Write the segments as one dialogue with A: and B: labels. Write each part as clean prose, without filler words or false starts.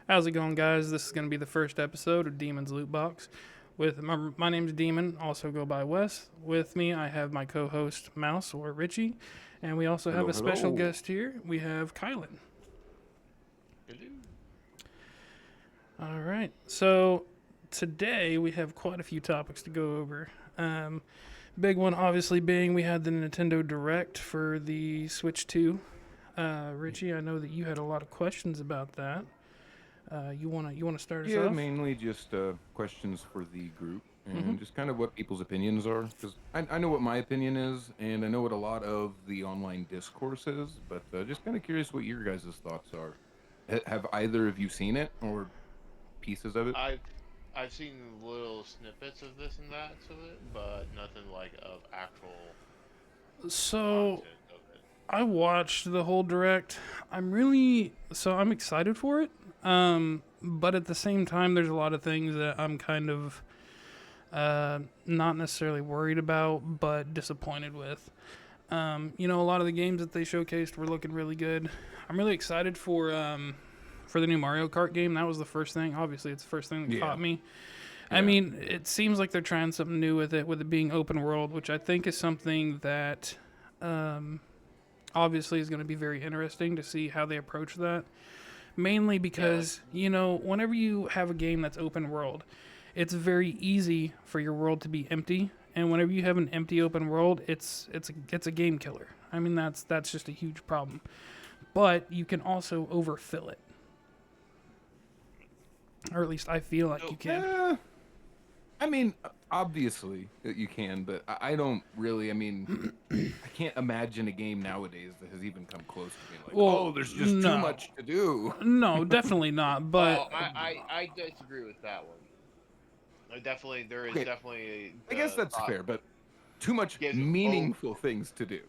A: How's it going, guys? This is going to be the first episode of Demon's LuteBox. With my name's Demon, also go by Wes. With me, I have my co-host Mouse or Richie, and we also have
B: Hello,
A: a special
B: hello.
A: guest here. We have Kylan.
C: Hello.
A: All right, so today we have quite a few topics to go over. Big one, obviously, being we had the Nintendo Direct for the Switch 2. Richie, I know that you had a lot of questions about that. You wanna start us
B: Yeah,
A: off?
B: mainly just questions for the group
A: Mm-hmm.
B: and just kind of what people's opinions are. Because I know what my opinion is, and I know what a lot of the online discourse is, but just kind of curious what your guys' thoughts are. Have either of you seen it or pieces of it?
C: I've I've seen little snippets of this and that to it, but nothing like of actual
A: So
C: content of it.
A: I watched the whole direct. I'm excited for it. But at the same time, there's a lot of things that I'm kind of not necessarily worried about, but disappointed with. A lot of the games that they showcased were looking really good. I'm really excited for the new Mario Kart game. That was the first thing. Obviously, it's the first thing that
B: Yeah,
A: caught me. I
B: yeah,
A: mean, it seems like they're trying something new with it being open world, which I think is something that um, obviously is going to be very interesting to see how they approach that. Mainly
C: Yeah, like
A: because, whenever you have a game that's open world, it's very easy for your world to be empty. And whenever you have an empty open world, it's a game killer. I mean, that's just a huge problem. But you can also overfill it, or at least I feel like you
C: so.
A: can.
B: uh, I mean, obviously you can, but I don't really. I mean, I can't imagine a game nowadays that has even come close to being like,
A: Well,
B: oh, there's just too
A: no,
B: much to do.
A: no, definitely not. But
C: Well, I disagree with that one. There is
B: Okay,
C: definitely
B: I guess
C: the
B: that's
C: thought
B: fair, but too much
C: gives oh,
B: meaningful things to do.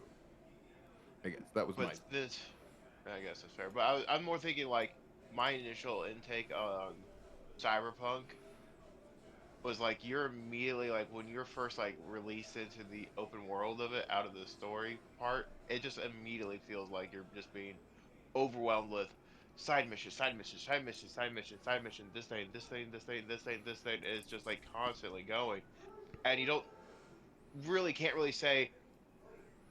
B: I guess that was
C: but
B: my.
C: this I guess it's fair. But I'm more thinking like my initial intake on Cyberpunk was like you're immediately like when you're first like released into the open world of it out of the story part, it just immediately feels like you're just being overwhelmed with side missions, side missions, side missions, side missions, side mission, this thing, this thing, this thing, this thing, this thing. And it's just like constantly going, and you don't really can't really say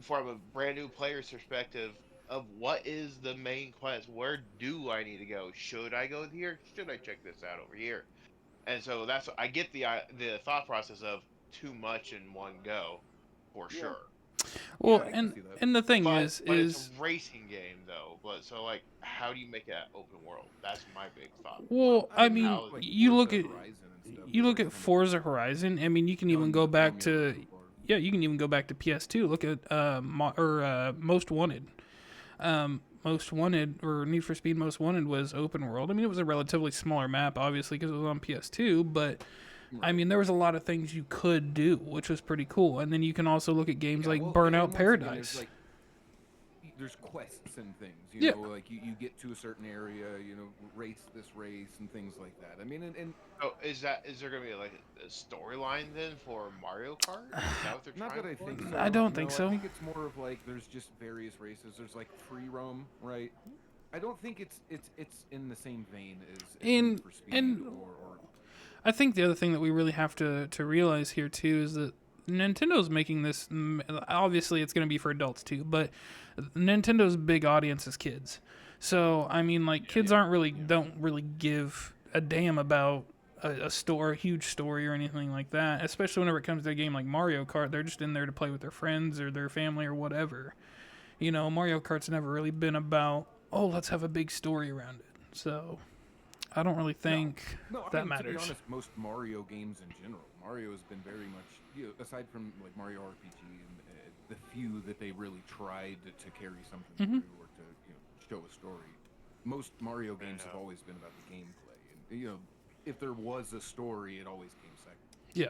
C: from a brand new player's perspective of what is the main quest. Where do I need to go? Should I go here? Should I check this out over here? And so that's I get the thought process of too much in one go, for
B: Yeah,
C: sure.
B: yeah,
A: well,
B: I can
A: and
B: see that.
A: and the thing
C: But it's
A: is
C: a racing game though. But so like, how do you make it open world? That's my big thought.
B: Well,
A: well,
B: I
A: I
B: mean,
A: mean,
C: How
B: like
A: you look
B: Forza
A: at
B: Horizon and stuff
A: you
B: has
A: look
B: already
A: at
B: kind of
A: Forza Horizon. I mean, you can even
B: done
A: go
B: the
A: back
B: formula
A: to
B: so far.
A: yeah, you can even go back to PS2. Look at Most Wanted. Most Wanted or Need for Speed Most Wanted was open world. I mean, it was a relatively smaller map, obviously, because it was on PS2, but I
B: Right.
A: mean, there was a lot of things you could do, which was pretty cool. And then you can also look at games
B: Yeah,
A: like
B: well,
A: Burnout
B: and once again,
A: Paradise.
B: there's quests and things,
A: Yeah.
B: like you get to a certain area, race this race and things like that. I mean, and
C: so is there gonna be like a storyline then for Mario Kart? Is that what they're
B: not
C: trying
B: that I
C: for?
B: think
A: I
B: so.
A: don't think
B: No, I
A: so.
B: think it's more of like there's just various races. There's like free roam, right? I don't think it's in the same vein as Need
A: And
B: for Speed
A: and
B: or
A: I think the other thing that we really have to realize here too is that Nintendo's making this. Obviously, it's going to be for adults too, but Nintendo's big audience is kids. So I mean, like
C: Yeah.
A: kids aren't really don't really give a damn about a store, a huge story or anything like that. Especially whenever it comes to a game like Mario Kart, they're just in there to play with their friends or their family or whatever. Mario Kart's never really been about let's have a big story around it. So I don't really
B: no.
A: think
B: No, I
A: that
B: mean to be
A: matters.
B: honest, most Mario games in general, Mario has been very much, aside from like Mario RPG and the few that they really tried to carry something
A: Hmm.
B: through or to show a story. Most Mario
C: I
B: games have
C: know.
B: always been about the gameplay, and if there was a story, it always came second.
A: Yeah.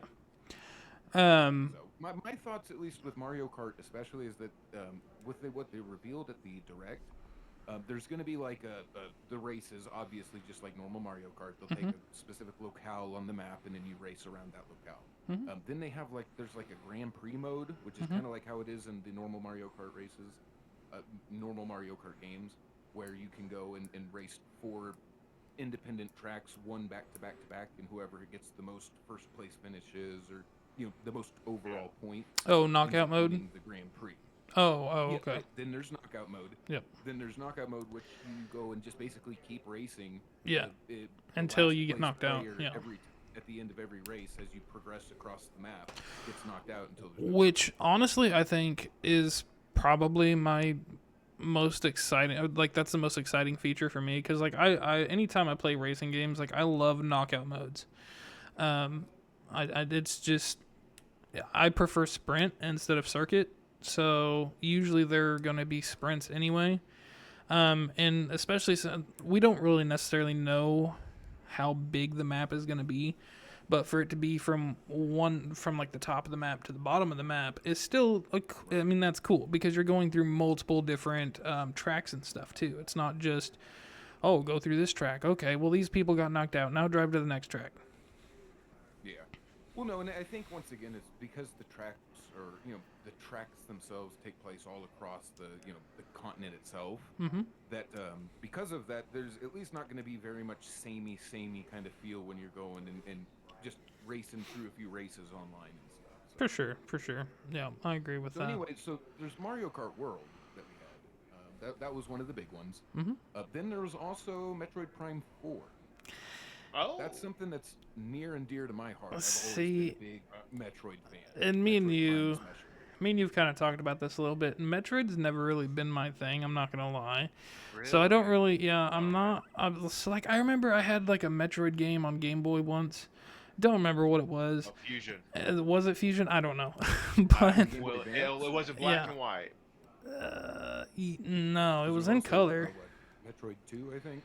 A: Um,
B: So my thoughts, at least with Mario Kart, especially, is that with what they revealed at the direct, there's going to be like the races, obviously, just like normal Mario Kart. They'll take
A: mhm,
B: a specific locale on the map, and then you race around that locale.
A: mhm,
B: Then they have there's like a Grand Prix mode, which is
A: mhm.
B: kind of like how it is in the normal Mario Kart races, normal Mario Kart games, where you can go and race for independent tracks, one back to back to back, and whoever gets the most first place finishes or the most overall points
A: Oh,
B: ends
A: knockout
B: up
A: mode.
B: winning the Grand Prix.
A: Oh,
B: Yeah,
A: okay.
B: right. Then there's knockout mode.
A: Yep.
B: Then there's knockout mode, which you go and just basically keep racing.
A: Yeah.
B: The
A: Until
B: last
A: you get
B: place
A: knocked out.
B: player
A: Yeah.
B: at the end of every race, as you progress across the map, gets knocked out until there's no
A: Which honestly, I think is probably my most exciting. Like that's the most exciting feature for me because like I anytime I play racing games, like I love knockout modes. It's just I prefer sprint instead of circuit. So usually they're going to be sprints anyway. And especially since we don't really necessarily know how big the map is going to be, but for it to be from like the top of the map to the bottom of the map is still I mean that's cool because you're going through multiple different tracks and stuff too. It's not just go through this track. Okay, well these people got knocked out. Now drive to the next track.
B: Yeah. Well, no, and I think once again it's because the tracks or the tracks themselves take place all across the the continent itself.
A: Mm-hmm.
B: That because of that, there's at least not going to be very much samey kind of feel when you're going and just racing through a few races online and stuff. So.
A: For sure. Yeah, I agree with
B: So
A: that.
B: anyway, so there's Mario Kart World that we had. That was one of the big ones.
A: Mm-hmm.
B: Then there was also Metroid Prime 4.
C: Oh,
B: That's something that's near and dear to my heart. I've always
A: See,
B: been a big Metroid fan.
A: and me and
B: Metroid
A: you,
B: Prime especially.
A: me and you've kind of talked about this a little bit. Metroid's never really been my thing. I'm not gonna lie.
C: really?
A: So I don't really. Yeah, I'm not. So like I remember I had like a Metroid game on Game Boy once. Don't remember what it was.
C: Oh, Fusion.
A: Was it Fusion? I don't know. But
B: Game Boy
C: Well,
B: Advance?
C: it wasn't black
A: Yeah.
C: and white.
A: no, it was in
B: also,
A: color.
B: Metroid 2, I think.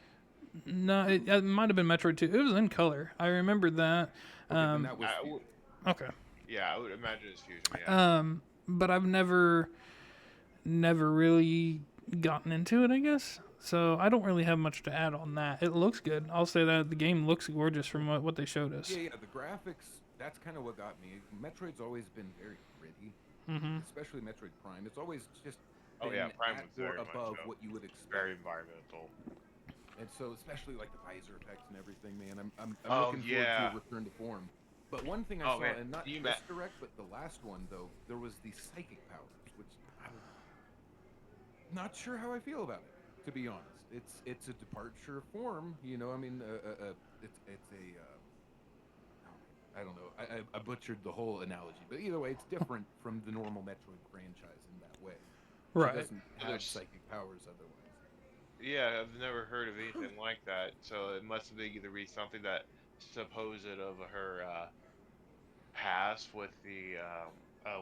A: No, it might have been Metroid 2. It was in color. I remember that.
B: Okay, then that was
C: I
B: Fusion.
A: Okay.
C: Yeah, I would imagine it's Fusion. Yeah.
A: But I've never really gotten into it, I guess. So I don't really have much to add on that. It looks good. I'll say that the game looks gorgeous from what they showed us.
B: Yeah, the graphics, that's kind of what got me. Metroid's always been very gritty,
A: Mm-hmm.
B: especially Metroid Prime. It's always just
C: Oh, yeah,
B: been
C: Prime
B: at
C: was
B: or
C: very much
B: above
C: so.
B: what you would expect.
C: Very environmental.
B: And so, especially like the visor effects and everything, man, I'm
C: Oh,
B: looking forward
C: yeah.
B: to a return to form. But one thing I
C: Oh,
B: saw,
C: man,
B: and not
C: you
B: this
C: met-
B: direct, but the last one though, there was the psychic powers, which I'm not sure how I feel about it, to be honest. It's a departure form, I mean, it's a I don't know, I butchered the whole analogy, but either way, it's different from the normal Metroid franchise in that way.
A: Right.
B: She doesn't have
C: There's-
B: psychic powers otherwise.
C: Yeah, I've never heard of anything like that. So it must have been either be something that supposed of her past with the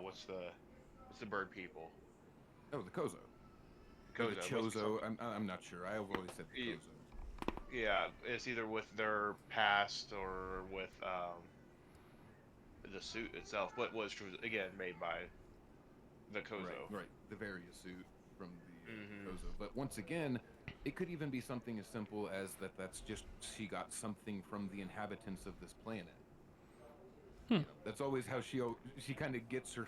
C: what's the bird people?
B: Oh, the Kozo. Or the
C: Kozo, must be
B: Chozo.
C: something-
B: I'm not sure. I've always said the
C: Yeah.
B: Kozo.
C: Yeah, it's either with their past or with the suit itself, but was again made by the Kozo.
B: Right. The various suit from the
C: Mhm.
B: Kozo. But once again, it could even be something as simple as that's just she got something from the inhabitants of this planet. That's always how she kind of gets her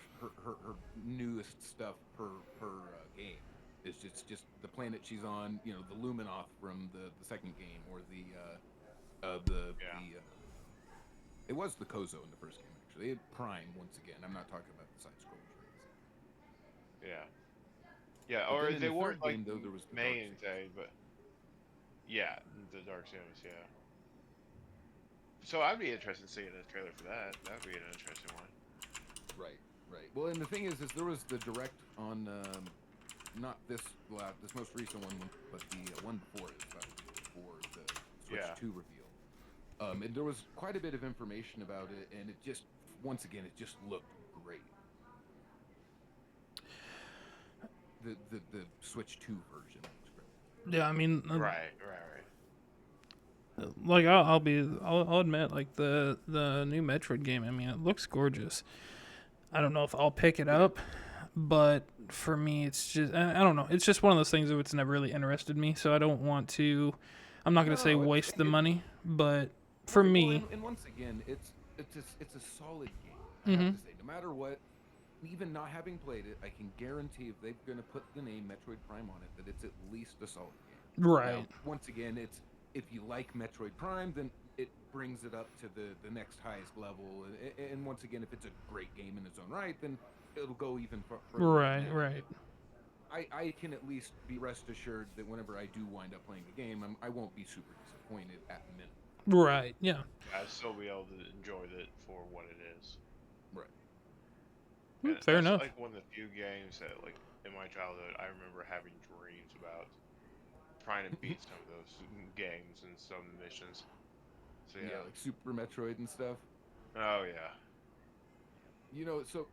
B: newest stuff per game. It's just the planet she's on, the Luminoth from the second game, or it was the Kozo in the first game actually. Prime once again. I'm not talking about the side scrollers.
C: Yeah. Yeah,
B: But
C: or
B: then in
C: they
B: the
C: weren't
B: third
C: like
B: game, though, there was the
C: main
B: Dark
C: thing, but yeah, the Dark Samus, yeah. So I'd be interested in seeing a trailer for that. That'd be an interesting one.
B: Right. Well, and the thing is there was the direct on not this most recent one, but the one before it, for the Switch
C: Yeah.
B: 2 reveal. And there was quite a bit of information about it, and it just once again it just looked great. The Switch 2 version looks great.
A: Yeah, I mean,
C: Right.
A: like I'll admit, like the new Metroid game. I mean, it looks gorgeous. I don't know if I'll pick it up, but for me, it's just I don't know. It's just one of those things that it's never really interested me. So I don't want to. I'm not gonna say
B: No,
A: waste the money, but for
B: Well,
A: me,
B: and once again, it's a solid game. I
A: Mm-hmm.
B: have to say, no matter what, even not having played it, I can guarantee if they're going to put the name Metroid Prime on it, that it's at least a solid game.
A: right?
B: Now, once again, if you like Metroid Prime, then it brings it up to the next highest level. And once again, if it's a great game in its own right, then it'll go even further than
A: Right,
B: that.
A: right.
B: I can at least be rest assured that whenever I do wind up playing a game, I won't be super disappointed at minimum.
A: Right, yeah.
C: I'd still be able to enjoy it for what it is.
B: Right.
C: And
A: Fair
C: that's
A: enough.
C: like one of the few games that, like, in my childhood, I remember having dreams about trying to beat some of those games and some missions. So
B: Yeah,
C: yeah.
B: like Super Metroid and stuff.
C: Oh yeah.
B: So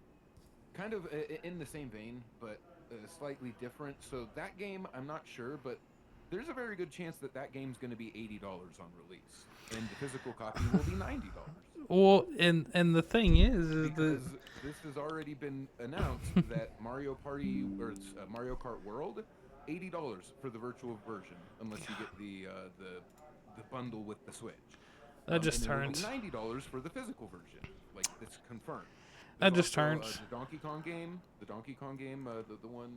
B: kind of in the same vein, but slightly different. So that game, I'm not sure, but there's a very good chance that that game's going to be $80 on release, and the physical copy will be $90.
A: Well, and the thing is that
B: Because this has already been announced that Mario Party or Mario Kart World, $80 for the virtual version, unless you get the bundle with the Switch.
A: that just
B: And then it'll be
A: turns.
B: $90 for the physical version. Like, it's confirmed.
A: That
B: There's
A: just
B: also
A: turns.
B: the Donkey Kong game, the one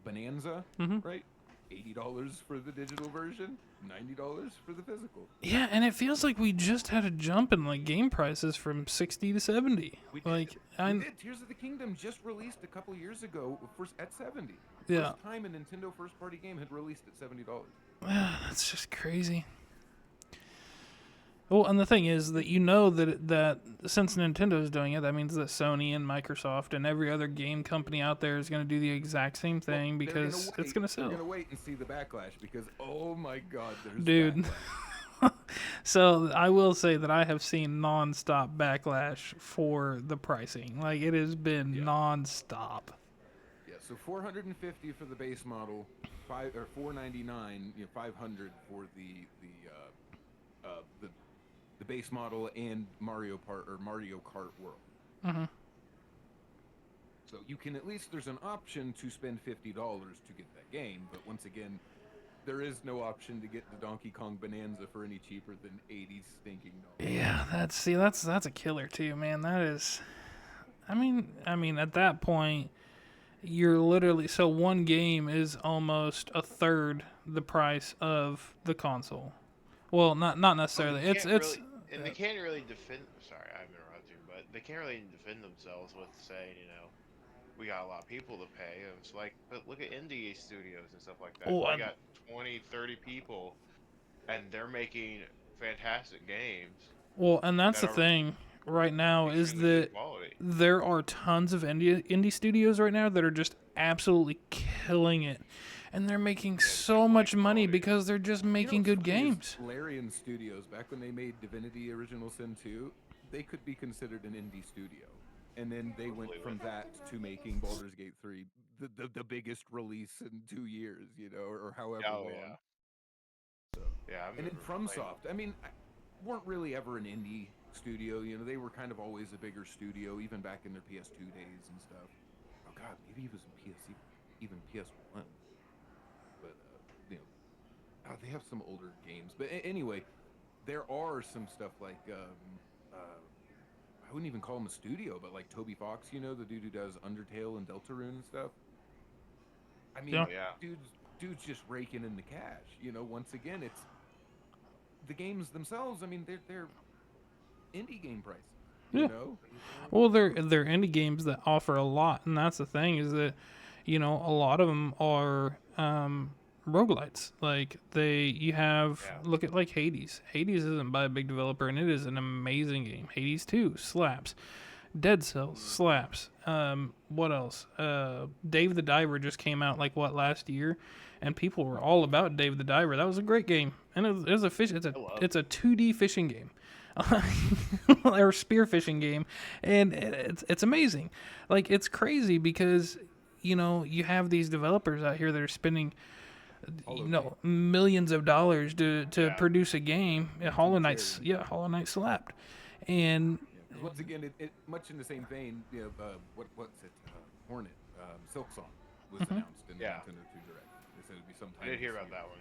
B: Bonanza,
A: Mhm.
B: right? $80 for the digital version, $90 for the physical.
A: Yeah, and it feels like we just had a jump in like game prices from 60 to 70.
B: We
A: Like
B: did. Tears of the Kingdom just released a couple years ago at 70.
A: Yeah.
B: First time a Nintendo first party game had released at $70.
A: That's just crazy. Well, and the thing is that that since Nintendo's doing it, that means that Sony and Microsoft and every other game company out there is going to do the exact same thing because it's going to sell.
B: They're gonna wait and see the backlash because oh my god, there's
A: Dude.
B: backlash.
A: So I will say that I have seen non-stop backlash for the pricing. Like it has been non-stop.
B: Yeah, so $450 for the base model, $499, $500 for the base model and Mario Kart World.
A: Mhm.
B: So you can at least there's an option to spend $50 to get that game, but once again, there is no option to get the Donkey Kong Bonanza for any cheaper than 80 stinking dollars.
A: Yeah, that's a killer too, man. That is, I mean, at that point, you're literally so one game is almost a third the price of the console. Well, not necessarily.
C: Well,
A: It's
C: and they can't really defend. Sorry, I'm interrupting, but they can't really defend themselves with saying, we got a lot of people to pay. And it's like, but look at indie studios and stuff like that.
A: Oh,
C: They got 20, 30 people, and they're making fantastic games.
A: well, and that's
C: that
A: the
C: are
A: thing right now is
C: extremely
A: that
C: good quality.
A: there are tons of indie studios right now that are just absolutely killing it. And they're making so much money
C: quality.
A: because they're just making good games.
B: Larian Studios, back when they made Divinity Original Sin 2, they could be considered an indie studio. And then they went from that to making Baldur's Gate 3 the biggest release in 2 years, or however long.
C: Yeah.
B: So,
C: Yeah,
B: and then FromSoft, weren't really ever an indie studio. They were kind of always a bigger studio, even back in their PS2 days and stuff. Oh God, maybe it was in even PS1. But they have some older games. But anyway, there are some stuff like I wouldn't even call him a studio, but like Toby Fox, the dude who does Undertale and Deltarune and stuff. I mean, dude's just raking in the cash. Once again, it's the games themselves. I mean, they're indie game prices. You know.
A: Well, they're indie games that offer a lot, and that's the thing is that a lot of them are roguelites. Like look at like Hades. Hades isn't by a big developer, and it is an amazing game. Hades 2 slaps. Dead Cells slaps. What else? Dave the Diver just came out last year, and people were all about Dave the Diver. That was a great game, and it was a fish. It's a 2D fishing game. Or spearfishing game, and it's amazing. Like it's crazy because you have these developers out here that are spending millions of dollars to produce a game. Hollow Knight slapped, and
B: once again, it much in the same vein. What's it? Hornet, Silksong was announced in the Nintendo 2 Direct. They said it'd be sometime.
C: I did hear about that one.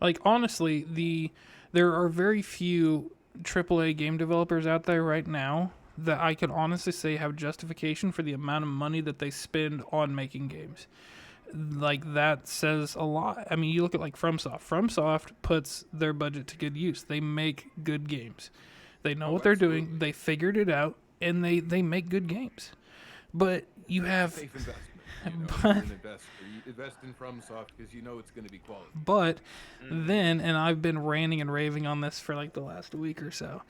A: Like honestly, there are very few AAA game developers out there right now that I could honestly say have justification for the amount of money that they spend on making games. like that says a lot. I mean, you look at like FromSoft. FromSoft puts their budget to good use. They make good games. They know
B: Oh,
A: what they're
B: absolutely.
A: doing. They figured it out, and they make good games. But you have,
B: Safe investment. You know, if
A: but
B: you're an investor, you invest in FromSoft because you know it's going to be quality.
A: but
C: Mm.
A: then, and I've been ranting and raving on this for like the last week or so.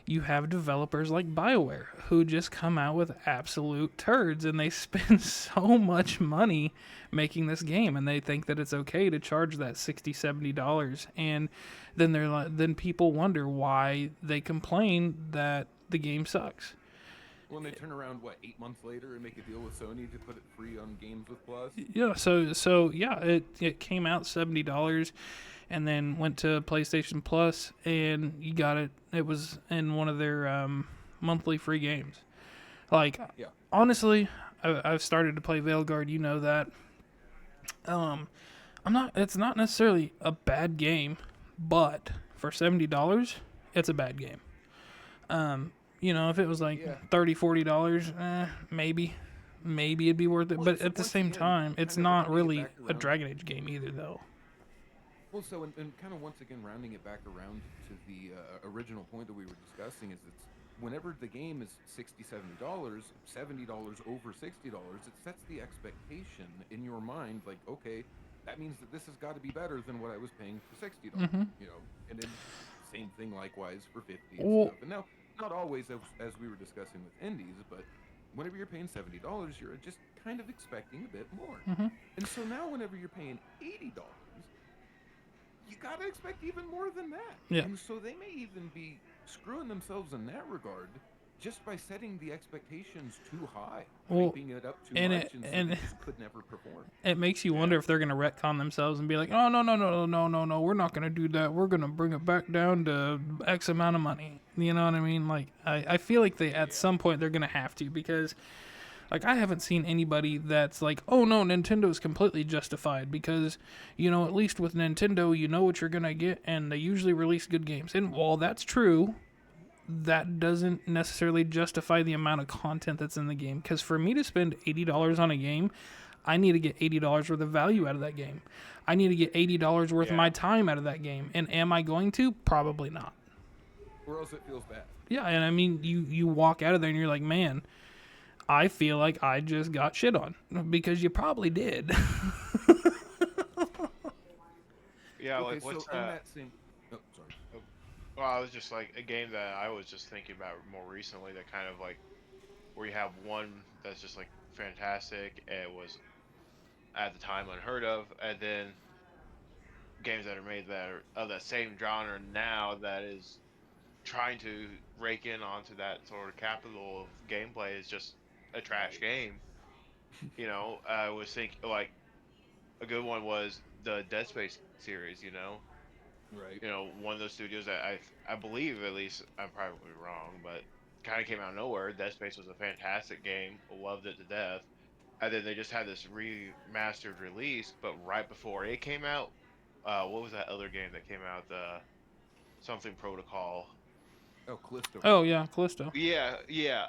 A: You have developers like BioWare who just come out with absolute turds, and they spend so much money making this game, and they think that it's okay to charge that $60-$70, and then they're like, then people wonder why they complain that the game sucks.
B: When they turn around, what, 8 months later and make a deal with Sony to put it free on Games with Plus?
A: Yeah, so yeah, it came out $70, and then went to PlayStation Plus, and you got it. It was in one of their monthly free games. Like,
B: Yeah.
A: honestly, I've started to play Veilguard. You know that. I'm not. It's not necessarily a bad game, but for $70, it's a bad game. You know, if it was like
B: Yeah.
A: $30-$40, maybe it'd be worth it.
B: Well,
A: But
B: so
A: at the
B: once
A: same
B: again,
A: time, it's
B: kind of
A: not
B: rounding it
A: really
B: back
A: a
B: around-
A: Dragon Age game either, though.
B: Well, so and kind of once again rounding it back around to the original point that we were discussing is it's whenever the game is $60-$70, $70 over $60, it sets the expectation in your mind like, okay, that means that this has got to be better than what I was paying for $60. You know, and then same thing likewise for 50 and
A: Well-
B: stuff. And now, not always as we were discussing with indies, but whenever you're paying $70, you're just kind of expecting a bit more. And so now, whenever you're paying $80, you gotta expect even more than that.
A: Yeah.
B: And so they may even be screwing themselves in that regard just by setting the expectations too high,
A: Well,
B: hyping it up too
A: and
B: much,
A: it-
B: and so
A: and
B: they
A: it-
B: just could never perform.
A: It makes you wonder if they're gonna retcon themselves and be like, "Oh no, we're not gonna do that. We're gonna bring it back down to X amount of money." You know what I mean? Like, I feel like they at some point they're gonna have to, because, like, I haven't seen anybody that's like, "Oh no, Nintendo's completely justified," because, you know, at least with Nintendo, you know what you're gonna get, and they usually release good games. And while that's true, that doesn't necessarily justify the amount of content that's in the game. Because for me to spend $80 on a game, I need to get $80 worth of value out of that game. I need to get $80 worth of my time out of that game. And am I going to? Probably not.
B: Or else it feels bad.
A: Yeah, and I mean, you walk out of there and you're like, man, I feel like I just got shit on. Because you probably did.
C: Yeah,
B: Okay,
C: like what's
B: so in that same... Oh, sorry.
C: Well, I was just like a game that I was just thinking about more recently that kind of like where you have one that's just like fantastic and it was at the time unheard of, and then games that are made that are of that same genre now that is trying to rake in onto that sort of capital of gameplay is just a trash game. You know, I was thinking like a good one was the Dead Space series.
B: Right.
C: You know, one of those studios that I believe, at least I'm probably wrong, but kind of came out of nowhere. Dead Space was a fantastic game, loved it to death, and then they just had this remastered release. But right before it came out, what was that other game that came out? The something Protocol.
B: Oh, Callisto.
A: Oh, yeah, Callisto.
C: Yeah,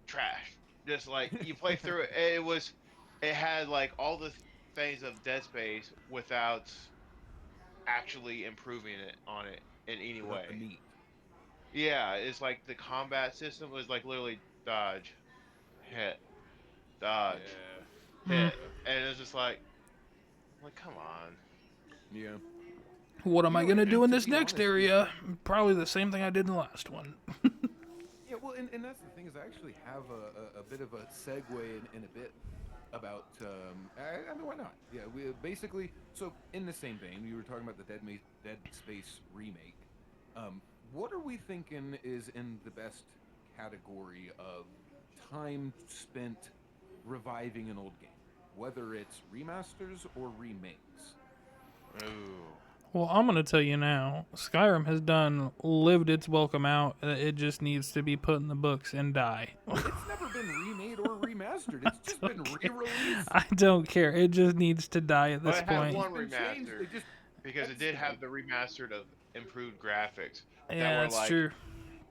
C: trash. Just like you play through it, it had like all the things of Dead Space without actually improving it on it in any
B: Without
C: way.
B: the meat.
C: Yeah, it's like the combat system was like literally dodge, hit, dodge, hit, and it's just like, come on.
B: Yeah.
A: What am
B: You
A: I
B: know,
A: going to
B: and
A: do in
B: to
A: this
B: be
A: next
B: honest,
A: area? Probably the same thing I did in the last one.
B: Yeah, well, and that's the thing is I actually have a bit of a segue in a bit about, I mean, why not? Yeah, we basically, so in the same vein, we were talking about the Dead Space remake. What are we thinking is in the best category of time spent reviving an old game? Whether it's remasters or remakes?
C: Ooh.
A: Well, I'm going to tell you now, Skyrim has lived its welcome out. It just needs to be put in the books and die.
B: It's never been remade or remastered. It's just been re-released.
A: I don't care. It just needs to die at
C: Well,
A: this
C: it had
A: point.
C: one
B: It's been changed.
C: remastered
B: They just
C: because it did have the remastered of improved graphics.
A: Yeah,
C: that were
A: that's
C: like,
A: true.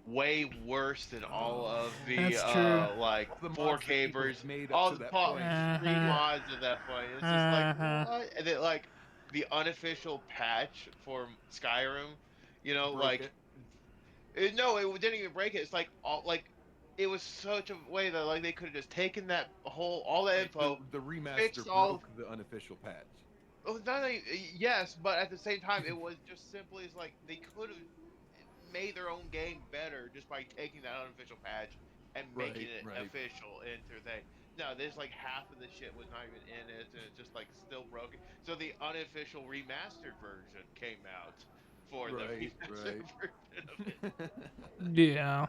C: way worse than all of the
A: That's true.
C: like
B: All the mods that
C: 4K
B: people have
C: versions,
B: made up
C: all
B: to
C: the
B: that point.
C: extreme
A: Uh-huh.
C: mods at that point. It's just like
A: Uh-huh.
C: what? And then like the unofficial patch for Skyrim,
B: Broke
C: like
B: it.
C: no, it didn't even break it. It's like it was such a way that like they could have just taken that whole all that
B: Right.
C: info,
B: The remaster
C: fixed all.
B: broke the unofficial patch.
C: Oh, not only, yes, but at the same time, it was just simply as like they could have made their own game better just by taking that unofficial patch and making
B: Right.
C: it
B: Right.
C: official into their thing. No, there's like half of the shit was not even in it, and it's just like still broken. So the unofficial remastered version came out for the
B: Right.
C: remastered
B: Right.
C: version of it.
A: Yeah.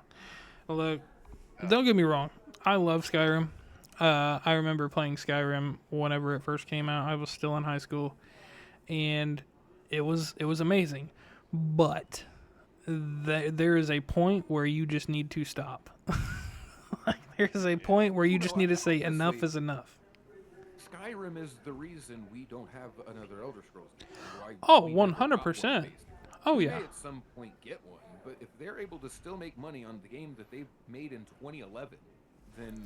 A: Look,
C: Uh,
A: don't get me wrong. I love Skyrim. I remember playing Skyrim whenever it first came out. I was still in high school, and it was amazing. But there is a point where you just need to stop. Like, there's a point where you
B: Well,
A: just
B: no,
A: need to say enough
B: honestly,
A: is enough.
B: Skyrim is the reason we don't have another Elder Scrolls game. Why
A: Oh,
B: we never got one,
A: 100%.
B: basically.
A: Oh
B: We
A: yeah.
B: may at some point get one, but if they're able to still make money on the game that they've made in 2011, then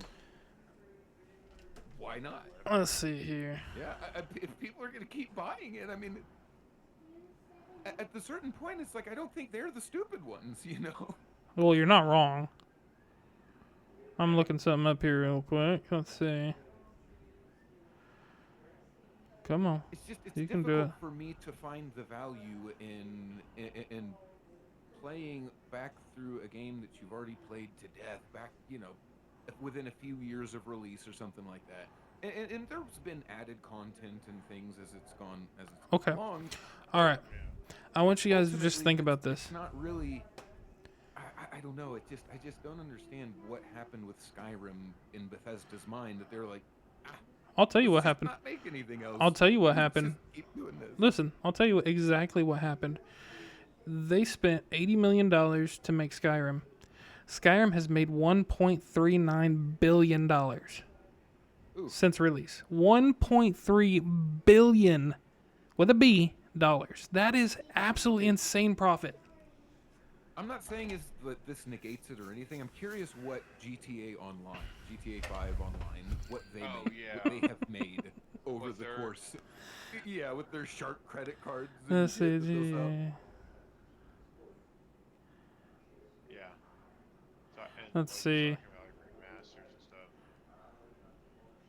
B: why not?
A: Let's see here.
B: Yeah, if people are going to keep buying it, I mean, at the certain point, it's like I don't think they're the stupid ones, you know.
A: Well, you're not wrong. I'm looking something up here real quick. Let's see. Come on.
B: It's
A: You can do it.
B: difficult for me to find the value in playing back through a game that you've already played to death, back, within a few years of release or something like that. And there's been added content and things as it's gone
A: Okay.
B: along.
A: All right. I want you guys to just
B: Ultimately,
A: think about this.
B: It's not really. I don't know. I just don't understand what happened with Skyrim in Bethesda's mind that they're like,
A: I'll tell you
B: let's
A: what
B: just
A: happened.
B: not make anything else.
A: I'll tell you what
B: Let's
A: happened.
B: just keep doing this.
A: Listen, I'll tell you exactly what happened. They spent $80 million to make Skyrim. Skyrim has made $1.39 billion
B: Ooh.
A: since release. $1.3 billion with a B dollars. That is absolutely insane profit.
B: I'm not saying that this negates it or anything. I'm curious what GTA Online, GTA 5 Online, what they have made over
C: With
B: the
C: their-
B: course. Yeah, with their shark credit cards.
A: Let's see.
C: Yeah. So, and
A: Let's
C: like you're
A: see.
C: talking about, like, remasters and stuff.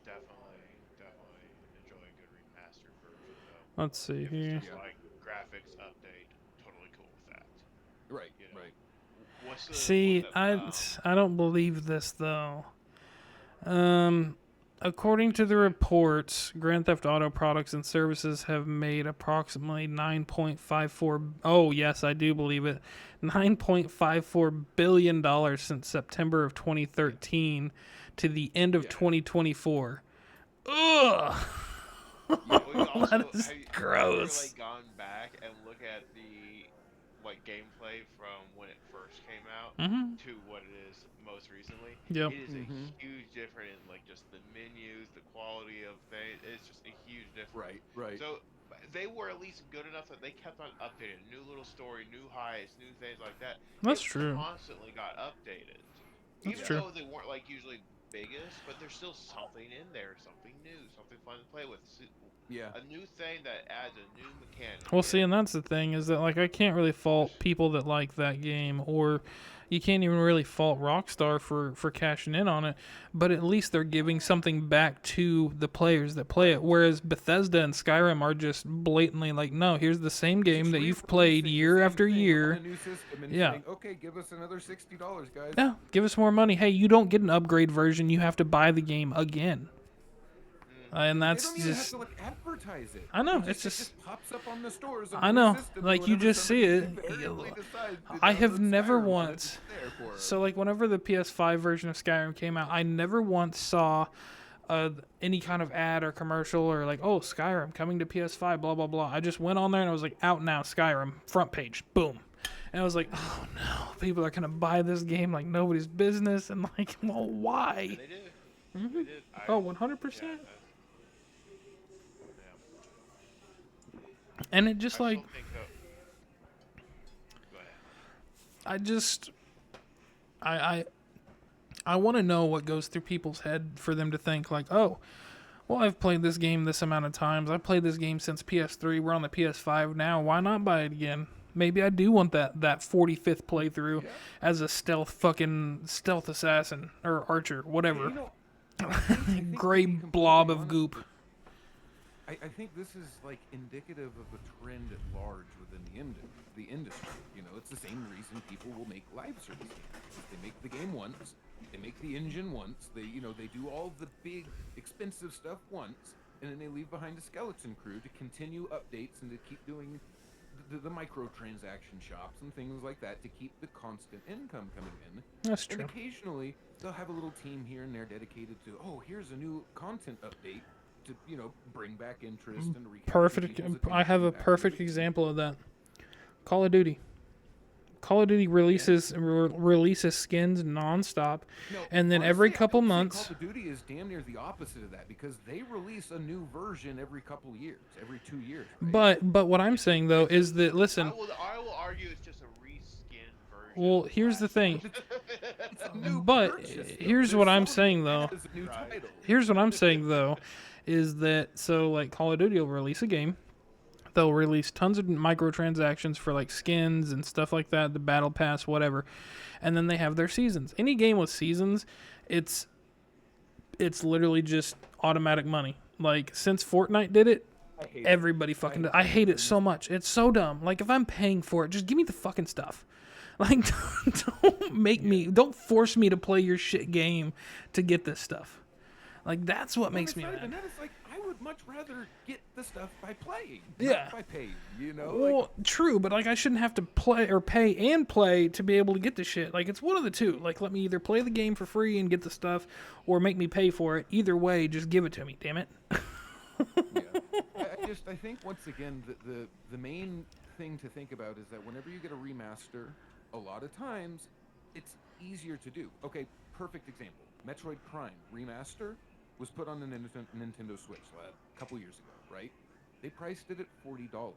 C: Definitely enjoy a good remastered version though.
A: Let's see
C: If
A: here.
C: it's just like graphics update, totally cool with that.
B: Right,
C: You know.
B: right.
C: What's the
A: See,
C: one that,
A: I don't believe this though. According to the reports, Grand Theft Auto products and services have made approximately 9.54. Oh yes, I do believe it. $9.54 billion since September of 2013 to the end of 2024. Ugh.
C: we also,
A: That is
C: have you
A: gross.
C: ever like gone back and look at the like gameplay from when it first came out
A: Mm-hmm.
C: to what it is most recently?
A: Yep.
C: It is a huge difference in like just the menus, the quality of things. It's just a huge difference.
B: Right.
C: So they were at least good enough that they kept on updating, new little story, new heights, new things like that.
A: That's
C: It
A: true.
C: constantly got updated,
A: That's
C: even
A: true.
C: though they weren't like usually biggest, but there's still something in there, something new, something fun to play with.
B: Yeah.
C: A new thing that adds a new mechanic.
A: Well, see, and that's the thing is that like I can't really fault people that like that game, or you can't even really fault Rockstar for cashing in on it. But at least they're giving something back to the players that play it. Whereas Bethesda and Skyrim are just blatantly like, no, here's the same game that you've played year after year. Yeah.
B: Saying, okay, give us another $60, guys.
A: Yeah, give us more money. Hey, you don't get an upgrade version. You have to buy the game again. And that's
B: they don't even
A: just.
B: have to advertise it.
A: I know,
B: It
A: it's
B: it
A: just
B: pops up on the stores.
A: I know, like you just see it. I have never once. So like whenever the PS5 version of Skyrim came out, I never once saw any kind of ad or commercial or like, oh, Skyrim coming to PS5, blah blah blah. I just went on there and I was like, out now, Skyrim, front page, boom. And I was like, oh no, people are gonna buy this game like nobody's business, and like, well, why?
C: And they did.
A: Mm-hmm.
C: They did.
A: Oh, 100%.
C: Yeah.
A: And it just
C: I
A: like,
C: still think that. Go ahead.
A: I want to know what goes through people's head for them to think like, oh, well, I've played this game this amount of times. I've played this game since PS3. We're on the PS5 now. Why not buy it again? Maybe I do want that 45th playthrough as a stealth assassin or archer, whatever.
B: You know, I think
A: Gray
B: to be
A: blob
B: completely
A: of
B: honest
A: goop.
B: with- I think this is like indicative of a trend at large within the industry. You know, it's the same reason people will make live service games. They make the game once, they make the engine once, they do all the big expensive stuff once, and then they leave behind a skeleton crew to continue updates and to keep doing the microtransaction shops and things like that to keep the constant income coming in.
A: That's
B: And
A: true.
B: occasionally they'll have a little team here and there dedicated to, oh, here's a new content update to bring back interest and recapture
A: Perfect.
B: people's
A: I have a
B: attention back
A: perfect
B: into the game.
A: example of that. Call of Duty. Call of Duty releases releases skins nonstop,
B: No,
A: and then every
B: honestly, I
A: couple
B: would say
A: months.
B: Call of Duty is damn near the opposite of that because they release a new version every couple years, every 2 years. Right?
A: But what I'm saying though is that listen.
C: I will argue it's just a reskin version.
A: Well, here's the thing.
B: It's a new
A: But
B: purchase, though.
A: here's
B: They're
A: what I'm
B: selling
A: saying
B: it
A: though.
B: as a new title.
A: Here's what I'm saying though, is that so like Call of Duty will release a game. They'll release tons of microtransactions for like skins and stuff like that, the battle pass, whatever. And then they have their seasons. Any game with seasons, it's literally just automatic money. Like since Fortnite did it,
B: I hate
A: everybody fucking I hate it so much. It's so dumb. Like if I'm paying for it, just give me the fucking stuff. Like don't force me to play your shit game to get this stuff. Like that's what makes me
B: It's not even
A: mad.
B: that. It's like I would much rather get the stuff by playing,
A: Yeah.
B: not by paying. You know,
A: Well, true, but like I shouldn't have to play or pay and play to be able to get the shit. Like it's one of the two. Like let me either play the game for free and get the stuff, or make me pay for it. Either way, just give it to me. Damn it.
B: yeah. I think once again the main thing to think about is that whenever you get a remaster, a lot of times it's easier to do. Okay, perfect example. Metroid Prime remaster was put on the Nintendo Switch a couple years ago, right? They priced it at $40.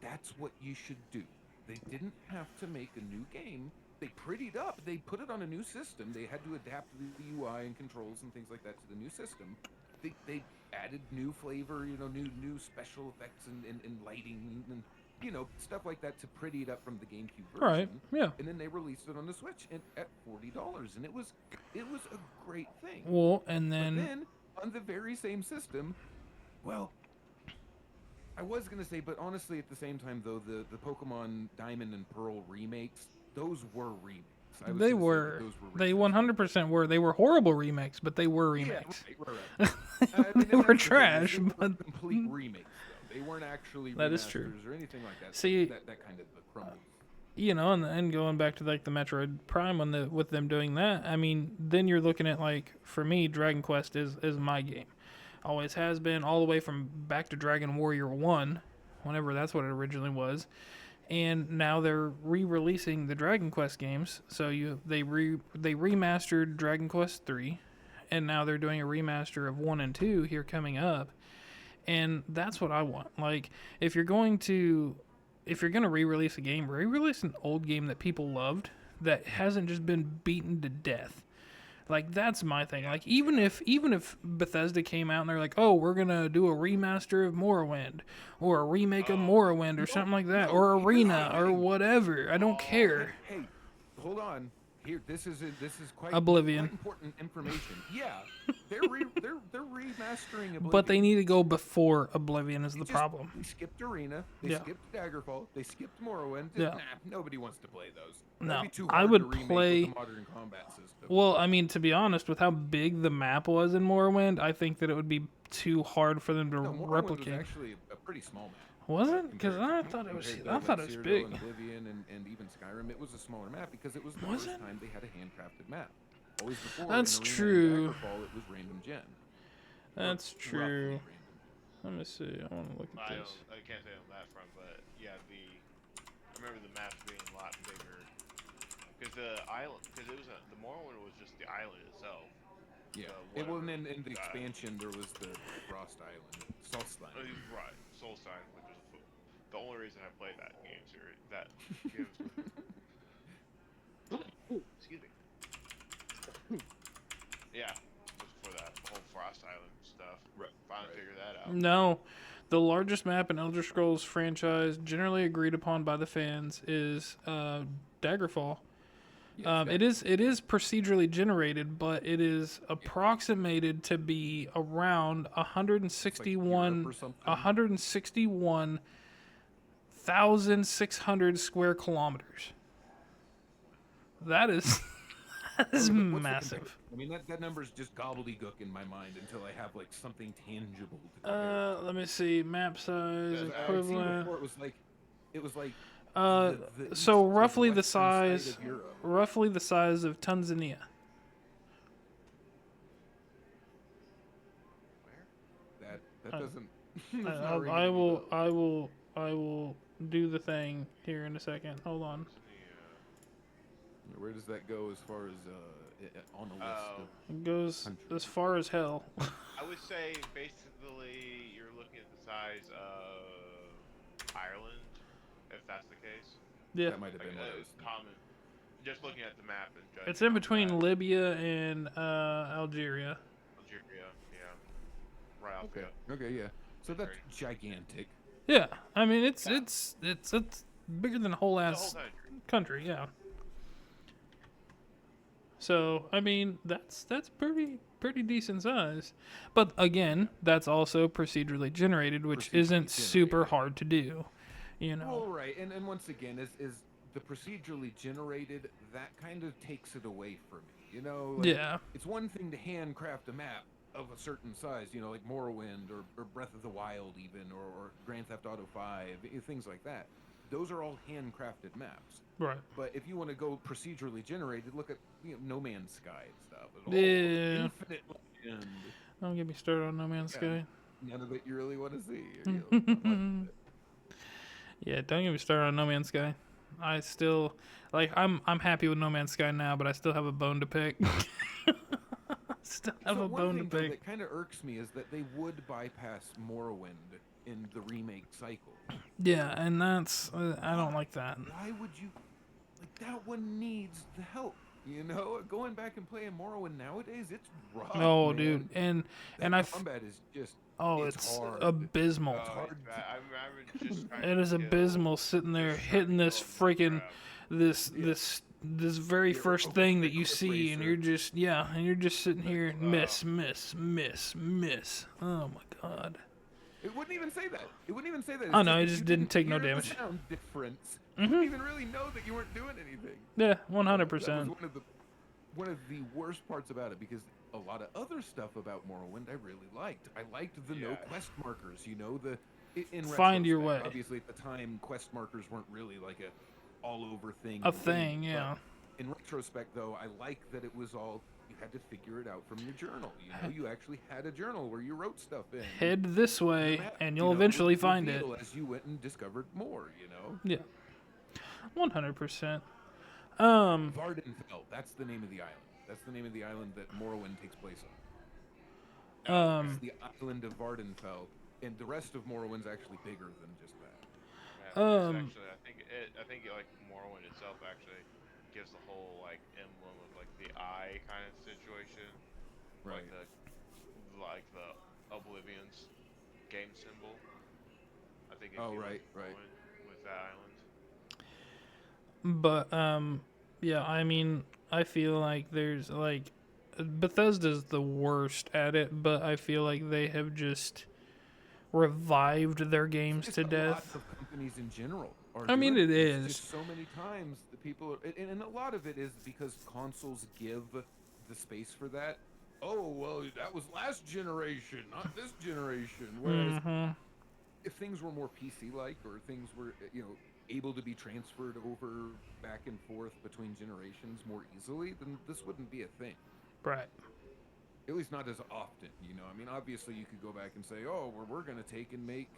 B: That's what you should do. They didn't have to make a new game. They prettied up. They put it on a new system. They had to adapt the UI and controls and things like that to the new system. They added new flavor, new special effects and lighting and stuff like that to pretty it up from the GameCube version.
A: Right. Yeah.
B: And then they released it on the Switch at $40, and it was a great thing.
A: Well, and
B: But
A: then
B: then on the very same system, well, I was gonna say, but honestly, at the same time though, the Pokemon Diamond and Pearl remakes, those were remakes. I was
A: they
B: gonna say
A: were
B: that those
A: they
B: remakes.
A: 100% were. They were horrible remakes, but they were
B: Yeah,
A: remakes.
B: right. I mean,
A: They
B: and
A: were
B: that's the thing, is
A: trash,
B: they were
A: but-
B: complete remakes. Though. They weren't actually
A: That is true.
B: remasters or anything like that.
A: See,
B: that kind of crumbles.
A: And going back to like the Metroid Prime with them doing that, I mean, then you're looking at like for me, Dragon Quest is my game, always has been, all the way from back to Dragon Warrior 1, whenever that's what it originally was, and now they're re-releasing the Dragon Quest games. So they remastered Dragon Quest 3, and now they're doing a remaster of 1 and 2 here coming up, and that's what I want. Like if you're going to re-release a game, re-release an old game that people loved that hasn't just been beaten to death. Like that's my thing. Like even if Bethesda came out and they're like, "Oh, we're gonna do a remaster of Morrowind, or a remake of Morrowind, or something like that, or Arena, or whatever," I don't care.
B: Hey, hold on. Here, this is quite
A: Oblivion.
B: quite important information. Yeah, they're remastering Oblivion.
A: But they need to go before Oblivion is the problem.
B: They skipped Arena. They
A: Yeah.
B: skipped Daggerfall. They skipped Morrowind.
A: Yeah.
B: Nah, nobody wants to play those.
A: No,
B: That'd be too
A: I
B: hard
A: would
B: to remake
A: play-
B: with the modern combat system.
A: Well, I mean, to be honest, with how big the map was in Morrowind, I think that it would be too hard for them to
B: no, Morrowind
A: replicate.
B: was actually a pretty small map.
A: Was it? Because I
B: compared
A: thought it
B: to,
A: was.
B: compared to,
A: I
B: like,
A: thought it was
B: Cyrodiil
A: big.
B: and Oblivion and even Skyrim, it was a smaller map because it was the
A: Was
B: first
A: it?
B: time they had a handcrafted map. Always before
A: That's
B: in Arena
A: true.
B: and Daggerfall, it was random gen.
A: That's
B: Or
A: true.
B: roughly
A: Let me see. I want to look at
C: I
A: this.
C: can't say on that front, but yeah, I remember the maps being a lot bigger because the the Morrowind was just the island itself.
B: Yeah.
C: The
B: Well, and
C: whatever,
B: then in the expansion, there was the Frost Island, Solstein.
C: Right, Soulstein, which was the only reason I played that game series. That game was
A: No, the largest map in Elder Scrolls franchise, generally agreed upon by the fans, is Daggerfall.
B: Yeah,
A: It is procedurally generated, but it is approximated to be around
B: it's like Europe or something.
A: 161,600 square kilometers. That is that is
B: What's the
A: massive.
B: I mean, that number's just gobbledygook in my mind until I have like something tangible to compare it to.
A: Let me see. Map size
B: 'Cause I've seen
A: equivalent.
B: before it was like the east
A: So
B: or the
A: roughly the
B: western side
A: size,
B: of Europe.
A: roughly the size of Tanzania.
C: Where?
B: That
A: I-
B: doesn't. That's not ringing
A: I
B: any
A: will,
B: bells.
A: I will, I will do the thing here in a second. Hold on.
B: Where does that go as far as on a list of
A: It goes
B: countries?
A: as far as hell.
C: I would say basically you're looking at the size of Ireland, if that's the case.
A: Yeah,
B: That might have
C: Like
B: been what I was thinking.
C: common. Just looking at the map and judging.
A: it's in
C: off
A: between
C: that.
A: Libya and Algeria.
C: Algeria, yeah. Right off
B: Okay.
C: the.
B: Okay. Yeah. So that's
C: Great.
B: gigantic.
A: Yeah, I mean it's
C: Yeah.
A: it's bigger than a whole
C: The
A: ass
C: whole country.
A: country. Yeah. So I mean that's pretty decent size, but again that's also procedurally generated, which
B: Procedurally
A: isn't super
B: generated.
A: hard to do, you know.
B: Well, right, and once again, is the procedurally generated that kind of takes it away from me. You know, like,
A: Yeah,
B: it's one thing to handcraft a map of a certain size, you know, like Morrowind or Breath of the Wild, even, or Grand Theft Auto 5, things like that. Those are all handcrafted maps.
A: right.
B: But if you want to go procedurally generated, look at No Man's Sky and stuff. It's all
A: Yeah.
B: infinite legend.
A: Don't get me started on No Man's
B: Yeah.
A: Sky.
B: None of it you really want to see. Or you don't like it.
A: Yeah, don't get me started on No Man's Sky. I still I'm happy with No Man's Sky now, but I still have a bone to pick. Still have
B: So
A: a
B: one
A: bone to
B: thing though,
A: pick.
B: that kind of irks me is that they would bypass Morrowind in the remake cycle.
A: Yeah, and that's I don't like that.
B: Why would you? Like that one needs the help. You know, going back and playing Morrowind nowadays, it's rough.
A: No,
B: man.
A: dude, and
B: That
A: I
B: combat is just
A: it's
B: hard.
A: abysmal.
C: Oh,
B: hard
C: it's bad. I remember just trying
A: It
C: to
A: is
C: kill-
A: abysmal sitting there
C: just trying
A: hitting
C: to
A: this
C: kill
A: freaking
C: crap.
A: this very
B: Yeah,
A: first
B: oh,
A: thing
B: the
A: that you
B: cliff
A: see, and
B: racer.
A: you're just and you're just sitting here
C: Wow.
A: miss. Oh my god.
B: It wouldn't even say that. It wouldn't even say that.
A: Oh,
B: It's
A: no, it
B: if
A: just
B: you
A: didn't take no
B: hear the
A: damage.
B: sound difference. You didn't even really know that you weren't doing anything.
A: Yeah,
B: That was
A: 100%.
B: one of the worst parts about it, because a lot of other stuff about Morrowind I really liked. I liked the no
C: Yeah.
B: quest markers. You know, in
A: Find your
B: retrospect,
A: way.
B: Obviously, at the time, quest markers weren't really like a all over thing.
A: A
B: in the
A: thing,
B: game,
A: yeah.
B: but in retrospect, though, I like that it was all you had to figure it out from your journal. You know, you actually had a journal where you wrote stuff in.
A: Head this
B: The
A: way,
B: map,
A: and
B: you
A: you'll
B: know,
A: eventually
B: would
A: find it.
B: reveal as you went and discovered more. You know.
A: Yeah, 100%.
B: Vardenfell. That's the name of the island. That's the name of the island that Morrowind takes place on. It's the island of Vardenfell, and the rest of Morrowind's actually bigger than just that.
C: Yeah, it's actually, I think like Morrowind itself actually gives the whole like emblem of like the eye kind of situation,
B: Right.
C: like the Oblivion's game symbol. I think. If
B: Oh,
C: you
B: right,
C: look
B: right.
C: Morrowind with that island.
A: But yeah, I mean, I feel like there's like Bethesda's the worst at it, but I feel like they have just revived their games
B: Just
A: to
B: a lot
A: death.
B: of companies in general are
A: I mean,
B: doing
A: it
B: It's
A: is.
B: just so many times the people, and a lot of it is because consoles give the space for that. Oh well, that was last generation, not this generation. Whereas
A: Hmm.
B: if things were more PC-like, or things were, able to be transferred over back and forth between generations more easily, then this wouldn't be a thing.
A: Right.
B: At least not as often, you know. I mean, obviously you could go back and say, oh, we're going to take and make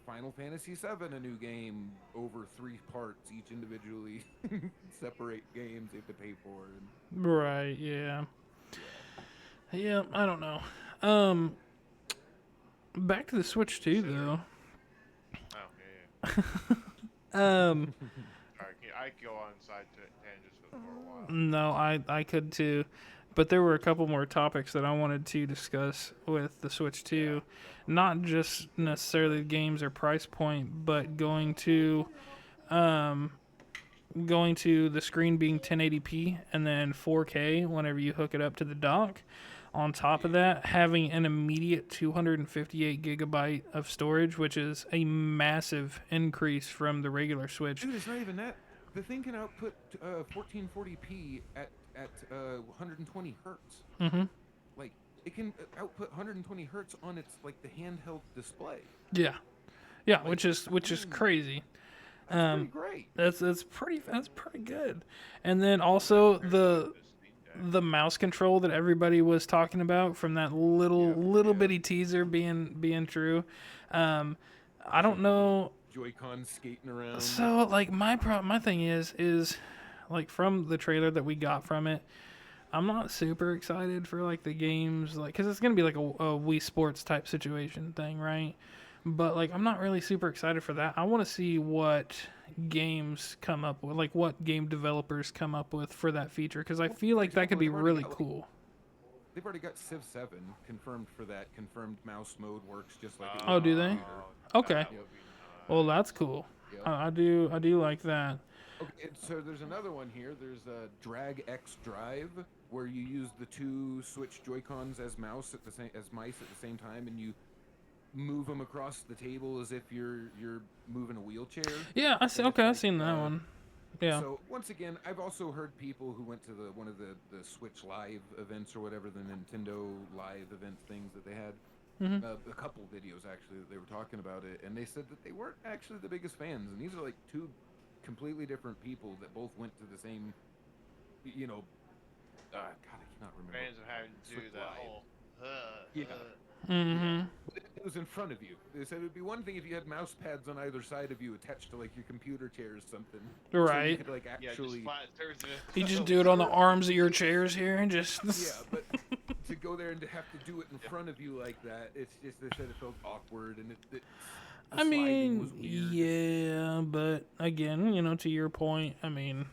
B: Final Fantasy VII a new game over 3 parts, each individually separate games you have to pay for. And
A: Right. Yeah. Yeah. I don't know. Back to the Switch too, though.
C: Oh yeah.
A: Um.
C: Sorry, I could go on side tangents for a while.
A: No, I could too. But there were a couple more topics that I wanted to discuss with the Switch 2. Not just necessarily the games or price point, but um, going to the screen being 1080p and then 4K whenever you hook it up to the dock. On top of that, having an immediate 258 gigabyte of storage, which is a massive increase from the regular Switch.
B: Dude, it's not even that. The thing can output 1440p at 120 hertz.
A: Mm-hmm.
B: Like, it can output 120 hertz on its like the handheld display.
A: Yeah,
B: Like,
A: which is crazy.
B: That's pretty great.
A: That's pretty good. And then also the mouse control that everybody was talking about from that little bitty teaser being true. I don't know.
B: Joy-Con skating around.
A: So like my thing is like from the trailer that we got from it, I'm not super excited for like the games, like because it's gonna be like a Wii Sports type situation thing, right? But like I'm not really super excited for that. I want to see what games come up with, like what game developers come up with for that feature, because I feel like that could be really cool.
B: They've already got Civ 7 confirmed for that. Confirmed mouse mode works just like it
A: Oh,
B: would
A: do
B: on
A: they?
B: a computer.
A: Okay.
B: Yep.
A: Well, that's cool.
B: Yep.
A: I do like that.
B: Okay, so there's another one here. There's a Drag X Drive, where you use the two Switch Joy-Cons as mice at the same time, and you move them across the table as if you're moving a wheelchair.
A: Yeah, I see. Okay, I've seen that one. Yeah.
B: So once again, I've also heard people who went to one of the Switch Live events or whatever, the Nintendo Live event things that they had.
A: Mm-hmm.
B: A couple videos actually that they were talking about it, and they said that they weren't actually the biggest fans, and these are like two completely different people that both went to the same, God, I cannot remember.
C: Fans of having to do that whole.
A: Mm-hmm.
B: It was in front of you. They said it would be one thing if you had mouse pads on either side of you attached to like your computer chair or something.
A: Right.
B: So you could like actually.
A: You just do it on the arms of your chairs here and just.
B: Yeah, but to go there and to have to do it in front of you like that, it's just they said it felt awkward and
A: I mean,
B: was weird.
A: yeah, but again, to your point, I mean,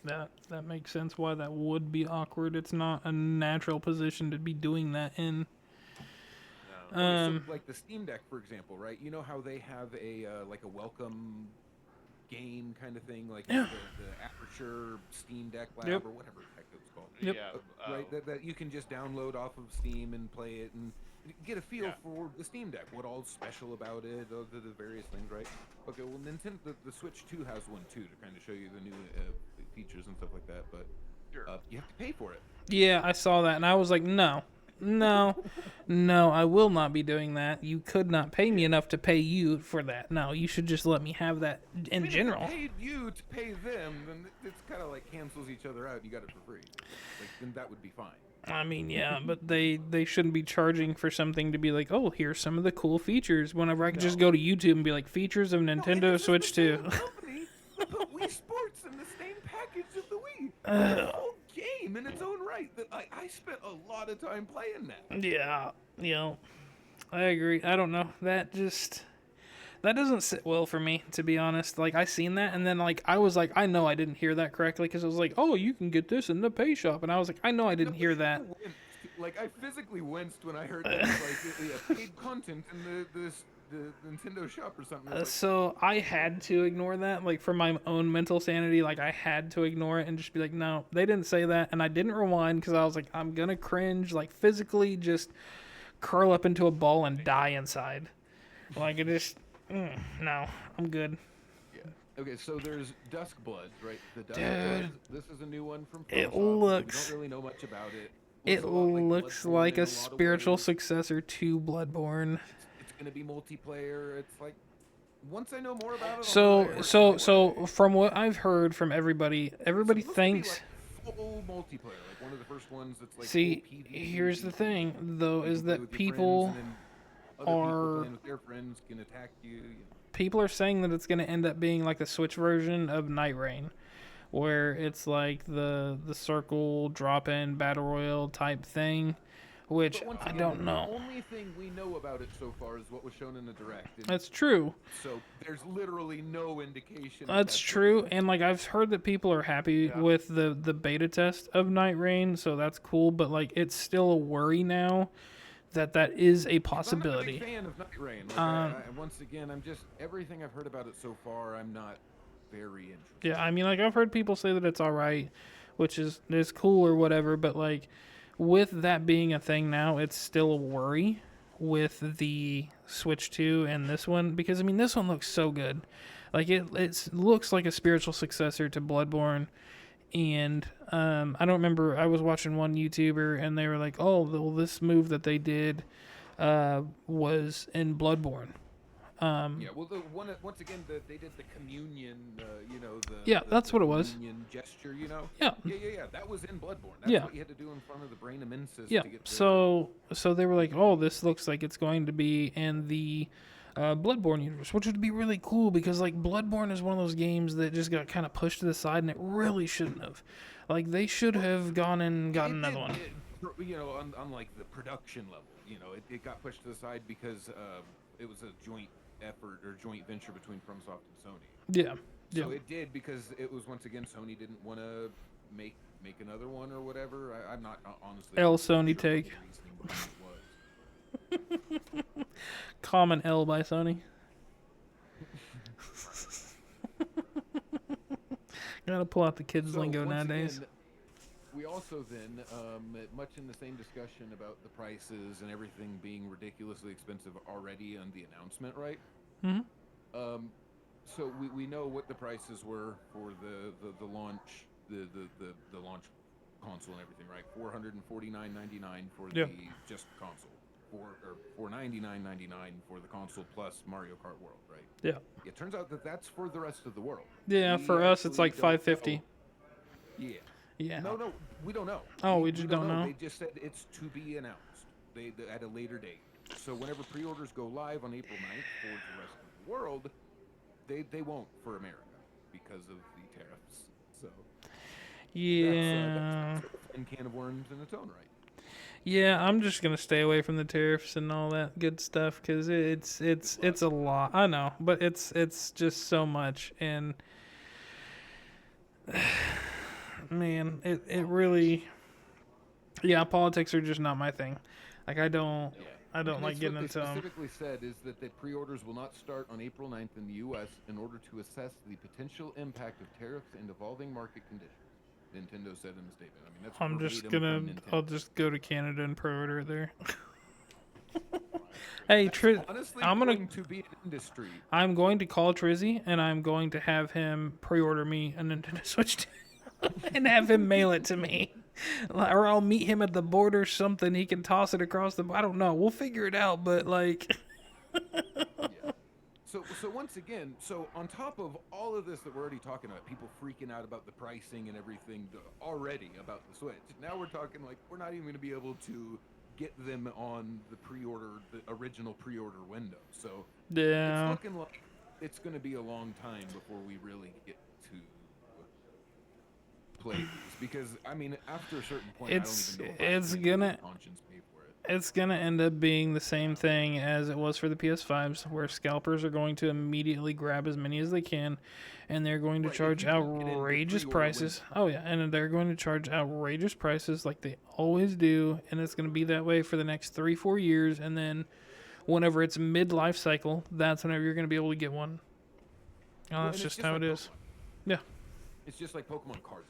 A: that makes sense why that would be awkward. It's not a natural position to be doing that in.
B: So, like the Steam Deck, for example, right? You know how they have a like a welcome game kind of thing, like the Aperture Steam Deck Lab or whatever the heck it was called.
A: Yep.
C: Yeah,
B: right, that you can just download off of Steam and play it and get a feel for the Steam Deck, what all's special about it, the various things, right? Okay, well, Nintendo, the Switch 2 has one too to kind of show you the new features and stuff like that, but you have to pay for it.
A: Yeah, I saw that, and I was like, no, I will not be doing that. You could not pay me enough to pay you for that. No, you should just let me have that in general.
B: If I paid you to pay them, then it's kind of like cancels each other out. And you got it for free. Like, then that would be fine.
A: I mean, yeah, but they shouldn't be charging for something to be like, oh, here's some of the cool features. Whenever I could just go to YouTube and be like, features of Nintendo Switch 2.
B: Company put Wii Sports in the same package of the Wii. It's a whole game in its own right. That I spent a lot of time playing that.
A: Yeah, I agree. I don't know. That doesn't sit well for me, to be honest. Like, I seen that, and then, like, I was like, I know I didn't hear that correctly, because it was like, oh, you can get this in the pay shop, and I was like, I know I didn't hear that.
B: Like, I physically winced when I heard that it was, like, paid content in the Nintendo shop or something.
A: So I had to ignore that, like, for my own mental sanity. Like, I had to ignore it and just be like, no, they didn't say that, and I didn't rewind, because I was like, I'm gonna cringe, like, physically just curl up into a ball and die inside. Like, it just... no, I'm good.
B: Yeah. Okay, so there's Dusk Blood, right? The Dusk
A: Dude,
B: Blood. This is a new one from
A: it
B: Microsoft.
A: looks...
B: We don't really know much about it.
A: It looks like a spiritual successor to Bloodborne.
B: It's gonna be multiplayer. It's like once I know more about it.
A: So from what I've heard from everybody thinks.
B: Like full multiplayer, like one of the first ones that's like.
A: See, here's the thing, though, is that people are.
B: With their friends can attack you.
A: People are saying that it's going to end up being like the Switch version of Night Rain, where it's like the circle drop-in battle royale type thing, which
B: But once
A: I
B: again,
A: don't
B: the
A: know.
B: only thing we know about it so far is what was shown in the direct. And
A: That's true.
B: so there's literally no indication.
A: That's true, and like I've heard that people are happy
C: Yeah.
A: with the beta test of Night Rain, so that's cool. But like, it's still a worry now that is a
B: I'm not a
A: possibility.
B: big fan of Night Rain. Like, once again, I'm just everything I've heard about it so far. I'm not very interested.
A: Yeah, I mean, like I've heard people say that it's all right, which is cool or whatever. But like, with that being a thing now, it's still a worry with the Switch 2 and this one, because I mean, this one looks so good. Like it looks like a spiritual successor to Bloodborne. And I don't remember. I was watching one YouTuber, and they were like, "Oh, well, this move that they did was in Bloodborne."
B: Yeah, well, the one once again, they did the communion.
A: Yeah, that's what it was.
B: Communion gesture.
A: Yeah.
B: Yeah. That was in Bloodborne. That's
A: Yeah.
B: what you had to do in front of the Brain of Mensis
A: Yeah.
B: to get.
A: So they were like, "Oh, this looks like it's going to be in the Bloodborne universe," which would be really cool because like Bloodborne is one of those games that just got kind of pushed to the side, and it really shouldn't have. Like they should have gone and gotten another one.
B: On like the production level, it got pushed to the side because it was a joint effort or joint venture between FromSoft and Sony.
A: Yeah.
B: So it did because it was once again Sony didn't want to make another one or whatever. I'm not honestly.
A: Sony
B: sure
A: take.
B: what the reasoning behind it was.
A: Common L by Sony. Gotta pull out the kids' lingo
B: once
A: nowadays.
B: Again, we also then, much in the same discussion about the prices and everything being ridiculously expensive already on the announcement, right?
A: Mm-hmm.
B: So we know what the prices were for the launch, the launch console and everything, right? $449.99 for the just console. $499.99 for the console plus Mario Kart World, right?
A: Yeah.
B: It turns out that that's for the rest of the world.
A: Yeah, for us it's like $550.
B: Yeah.
A: Yeah.
B: No, we don't know.
A: Oh, we just don't know.
B: They just said it's to be announced. They at a later date. So whenever pre-orders go live on April 9th for the rest of the world, they won't for America because of the tariffs. So
A: yeah.
B: That's a can of worms in its own right.
A: Yeah, I'm just gonna stay away from the tariffs and all that good stuff because it's a lot. I know, but it's just so much, and man, it really, yeah, politics are just not my thing. Like I don't like getting into them.
B: What they specifically said is that the pre-orders will not start on April 9th in the U.S. in order to assess the potential impact of tariffs and evolving market conditions. Nintendo said in the statement. I mean, that's
A: I'll just go to Canada and pre-order it there. Hey,
B: honestly,
A: I'm
B: going to be an industry.
A: I'm going to call Trizzy and I'm going to have him pre-order me a Nintendo Switch 2 and have him mail it to me. Or I'll meet him at the border or something. He can toss it across the. I don't know. We'll figure it out. But like.
B: Yeah. So once again, on top of all of this that we're already talking about, people freaking out about the pricing and everything already about the Switch. Now we're talking like we're not even going to be able to get them on the original pre-order window. So
A: yeah,
B: it's looking like it's going to be a long time before we really get to play these. Because I mean, after a certain point,
A: it's gonna end up being the same thing as it was for the PS5s, where scalpers are going to immediately grab as many as they can, and they're going to charge outrageous prices. Oh yeah, and they're going to charge outrageous prices like they always do, and it's going to be that way for the next 3-4 years, and then whenever it's mid-life cycle, that's whenever you're going to be able to get one. That's just how it is. Yeah.
B: It's just like Pokemon cards.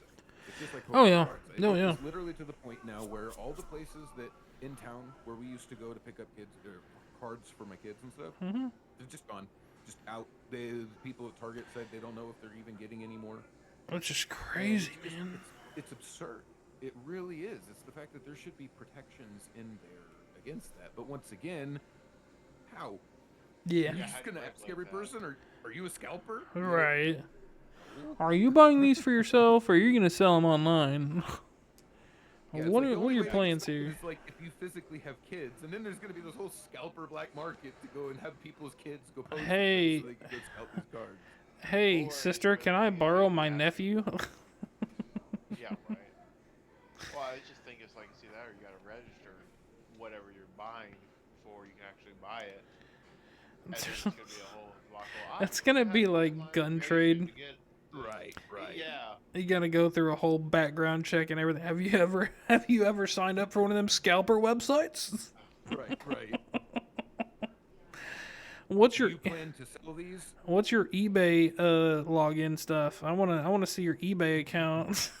B: It's just like
A: Pokemon
B: cards.
A: Yeah.
B: It's literally to the point now where all the places that in town where we used to go to pick up cards for my kids and stuff, they're just gone, just out. The people at Target said they don't know if they're even getting any more.
A: Which is crazy, man.
B: It's absurd. It really is. It's the fact that there should be protections in there against that. But once again, how?
A: Yeah.
B: You're just gonna ask every person, or are you a scalper?
A: Right. Are you buying these for yourself, or are you gonna sell them online?
B: Yeah,
A: what are your plans here?
B: It's like if you physically have kids, and then there's going to be this whole scalper black market to go and have people's kids go post so they can go scalp these cards.
A: Hey, sister, can I borrow my nephew?
C: Yeah, right. Well, I just think it's like, see that, or you got to register buying before you can actually buy it. And then it's gonna be a whole debacle.
A: It's
C: I'm
A: gonna
C: gonna
A: be
C: have to
A: like
C: put my
A: gun
C: information
A: trade.
C: to get
B: Right, right.
C: Yeah.
A: You gotta go through a whole background check and everything. Have you ever signed up for one of them scalper websites?
B: Right, right.
A: What's
B: Do
A: your
B: you plan to sell these?
A: What's your eBay login stuff? I wanna see your eBay account.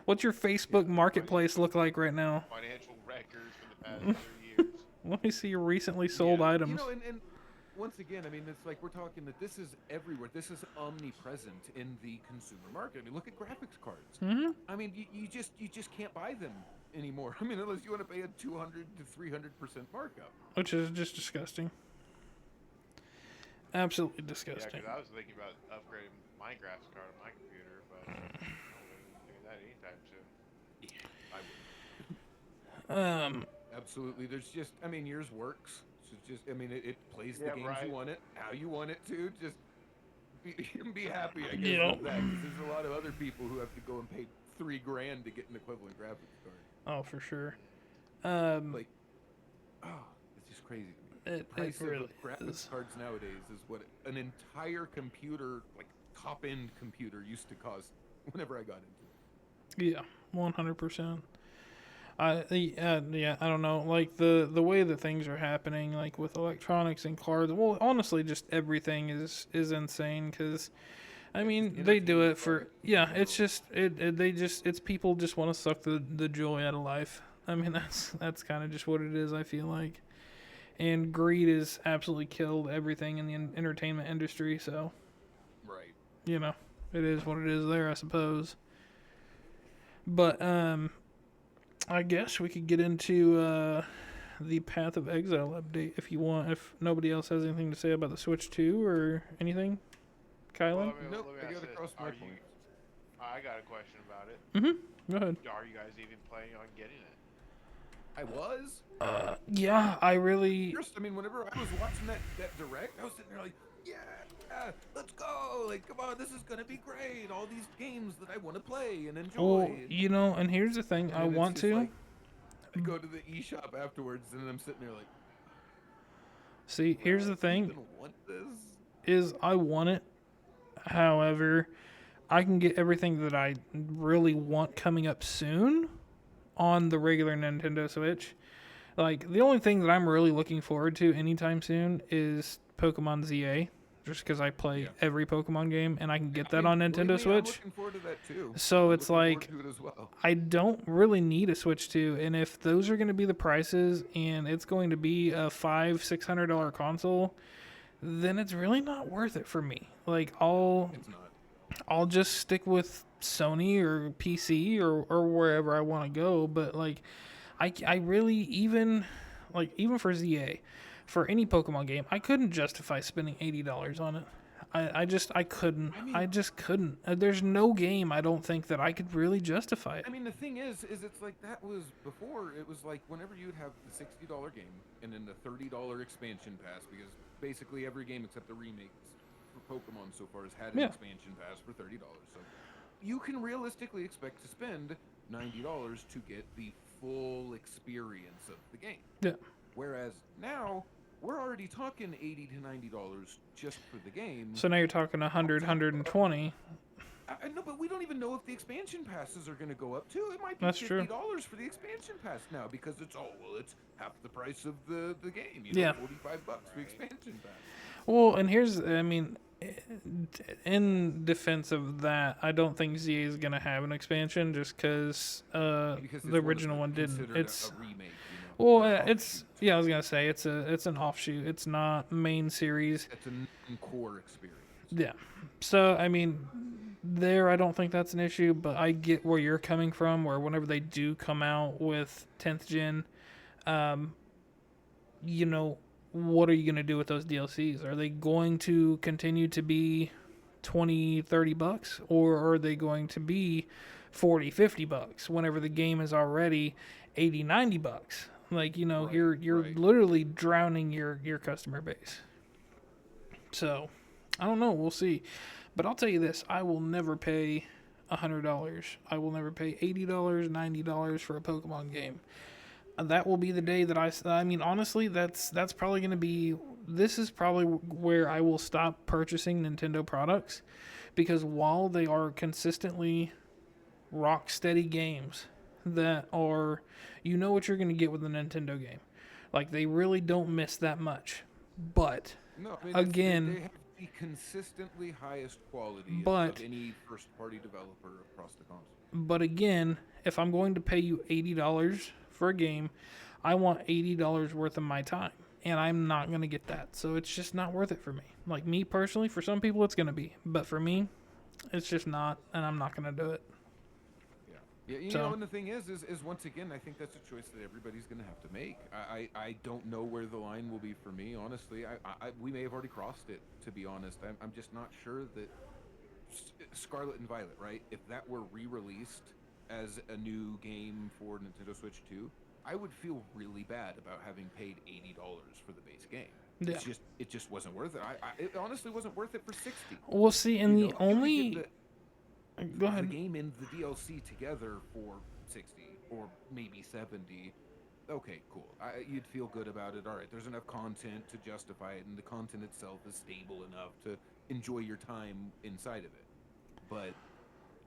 A: What's your Facebook Marketplace look like right now?
C: Financial records for the past 30 years.
A: Let me see your recently sold
B: Yeah.
A: items.
B: You know, and once again, I mean, it's like we're talking that this is everywhere. This is omnipresent in the consumer market. I mean, look at graphics cards.
A: Mm-hmm.
B: I mean, you just can't buy them anymore. I mean, unless you want to pay a 200 to 300% markup.
A: Which is just disgusting. Absolutely
C: Yeah,
A: disgusting.
C: because I was thinking about upgrading my graphics card on my computer, but I don't think doing that anytime soon.
B: I would.
A: Um,
B: Absolutely. There's just, I mean, yours works. So it's just, I mean, it plays the
C: Yeah,
B: games
C: right.
B: you want it, how you want it to. Just be happy, I guess,
A: Yeah.
B: with that. 'Cause there's a lot of other people who have to go and pay $3,000 to get an equivalent graphics card.
A: oh, for sure.
B: Like, oh, it's just crazy to me.
A: It
B: Price
A: really
B: of graphics
A: is.
B: cards nowadays is what an entire computer, like top-end computer, used to cost whenever I got into it.
A: Yeah, 100%. Yeah, I don't know. Like the way that things are happening, like with electronics and cards. Well, honestly, just everything is insane. Because, I mean, they do it for It's just it's people just want to suck the joy out of life. I mean, that's kind of just what it is. I feel like, and greed has absolutely killed everything in the entertainment industry. So,
B: Right.
A: you know, it is what it is. There, I suppose. But I guess we could get into the Path of Exile update if you want. If nobody else has anything to say about the Switch 2 or anything, Kylan?
C: Well,
B: Nope,
C: let me
B: I
C: ask
B: gotta
C: this.
B: cross my
C: Are you?
B: points.
C: I got a question about it.
A: Go ahead.
C: Are you guys even planning on getting it?
B: I was.
A: Yeah, I really.
B: First, I mean, whenever I was watching that direct, I was sitting there like, yeah, let's go. Like, come on, this is going to be great. All these games that I want to play and enjoy.
A: Well, you know, and here's the thing.
B: And
A: I
B: then it's
A: want
B: just
A: to.
B: like, I go to the eShop afterwards, and I'm sitting there like,
A: See, here's the
B: I
A: thing.
B: even want this?
A: Is I want it. However, I can get everything that I really want coming up soon on the regular Nintendo Switch. Like, the only thing that I'm really looking forward to anytime soon is Pokemon ZA. Just because I play every Pokemon game and I can get that on
B: believe
A: Nintendo
B: me,
A: Switch.
B: I'm looking forward to that too.
A: So
B: I'm
A: it's
B: looking
A: like,
B: forward to it as well.
A: I don't really need a Switch 2. And if those are going to be the prices and it's going to be a $500-$600 console, then it's really not worth it for me. Like,
B: It's not.
A: I'll just stick with Sony or PC or wherever I want to go. But like, I really even for ZA, for any Pokemon game, I couldn't justify spending $80 on it. I couldn't. I just couldn't. There's no game I don't think that I could really justify it.
B: I mean, the thing is it's like that was before. It was like whenever you'd have the $60 game and then the $30 expansion pass, because basically every game except the remakes for Pokemon so far has had an expansion pass for $30. So you can realistically expect to spend $90 to get the full experience of the game.
A: Yeah.
B: Whereas now we're already talking $80 to $90 just for the game.
A: So now you're talking 100, 120.
B: I know, but we don't even know if the expansion passes are going to go up too. It might be
A: That's
B: $50
A: true.
B: for the expansion pass now because it's half the price of the game. You know,
A: Yeah.
B: $45 for the expansion pass.
A: Well, and in defense of that, I don't think ZA is going to have an expansion just because
B: Because it's
A: the original one didn't.
B: considered
A: It's
B: a remake.
A: well,
B: an
A: it's
B: offshoot.
A: I was gonna say it's an offshoot. It's not main series.
B: It's a core experience.
A: Yeah. So I mean, there I don't think that's an issue, but I get where you're coming from. Where whenever they do come out with 10th gen, you know, what are you gonna do with those DLCs? Are they going to continue to be $20-$30, or are they going to be $40-$50 whenever the game is already $80-$90? Like, you know,
B: Right,
A: you're
B: right.
A: literally drowning your customer base. So, I don't know. We'll see. But I'll tell you this: I will never pay $100. I will never pay $80, $90 for a Pokemon game. that will be the day that I mean, honestly, that's probably going to be. This is probably where I will stop purchasing Nintendo products, because while they are consistently rock steady games that are, you know what you're going to get with a Nintendo game, like they really don't miss that much. But
B: No, I mean
A: again,
B: they have the consistently highest quality of
A: but
B: any first-party developer across the console.
A: but again, if I'm going to pay you $80 for a game, I want $80 worth of my time. And I'm not going to get that. So it's just not worth it for me. Like me personally, for some people it's going to be. But for me, it's just not. And I'm not going to do it.
B: Yeah, yeah. You
A: So,
B: know, and the thing is once again, I think that's a choice that everybody's going to have to make. I don't know where the line will be for me, honestly. We may have already crossed it, to be honest. I'm just not sure that Scarlet and Violet, right? If that were re-released as a new game for Nintendo Switch 2, I would feel really bad about having paid $80 for the base game.
A: yeah.
B: It just wasn't worth it. It honestly wasn't worth it for 60.
A: We'll see. And
B: You
A: the
B: know, you could
A: only.
B: get
A: Go
B: the
A: ahead.
B: game and the DLC together for 60 or maybe 70. Okay, cool. You'd feel good about it. All right, there's enough content to justify it, and the content itself is stable enough to enjoy your time inside of it. But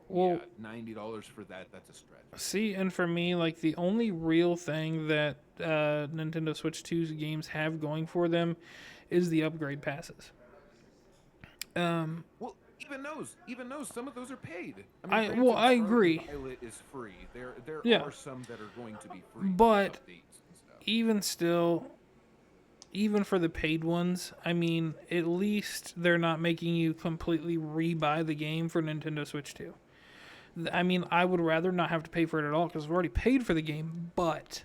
A: Well,
B: yeah, $90 for that's a stretch.
A: see, and for me, like the only real thing that Nintendo Switch 2's games have going for them is the upgrade passes.
B: Well, even those, some of those are paid. I
A: I
B: mean,
A: well,
B: granted,
A: I
B: Scarlet and
A: agree,
B: Violet is free. There
A: Yeah.
B: are some that are going to be free
A: but
B: updates and stuff.
A: even still, even for the paid ones, I mean, at least they're not making you completely re-buy the game for Nintendo Switch 2. I mean, I would rather not have to pay for it at all because I've already paid for the game, but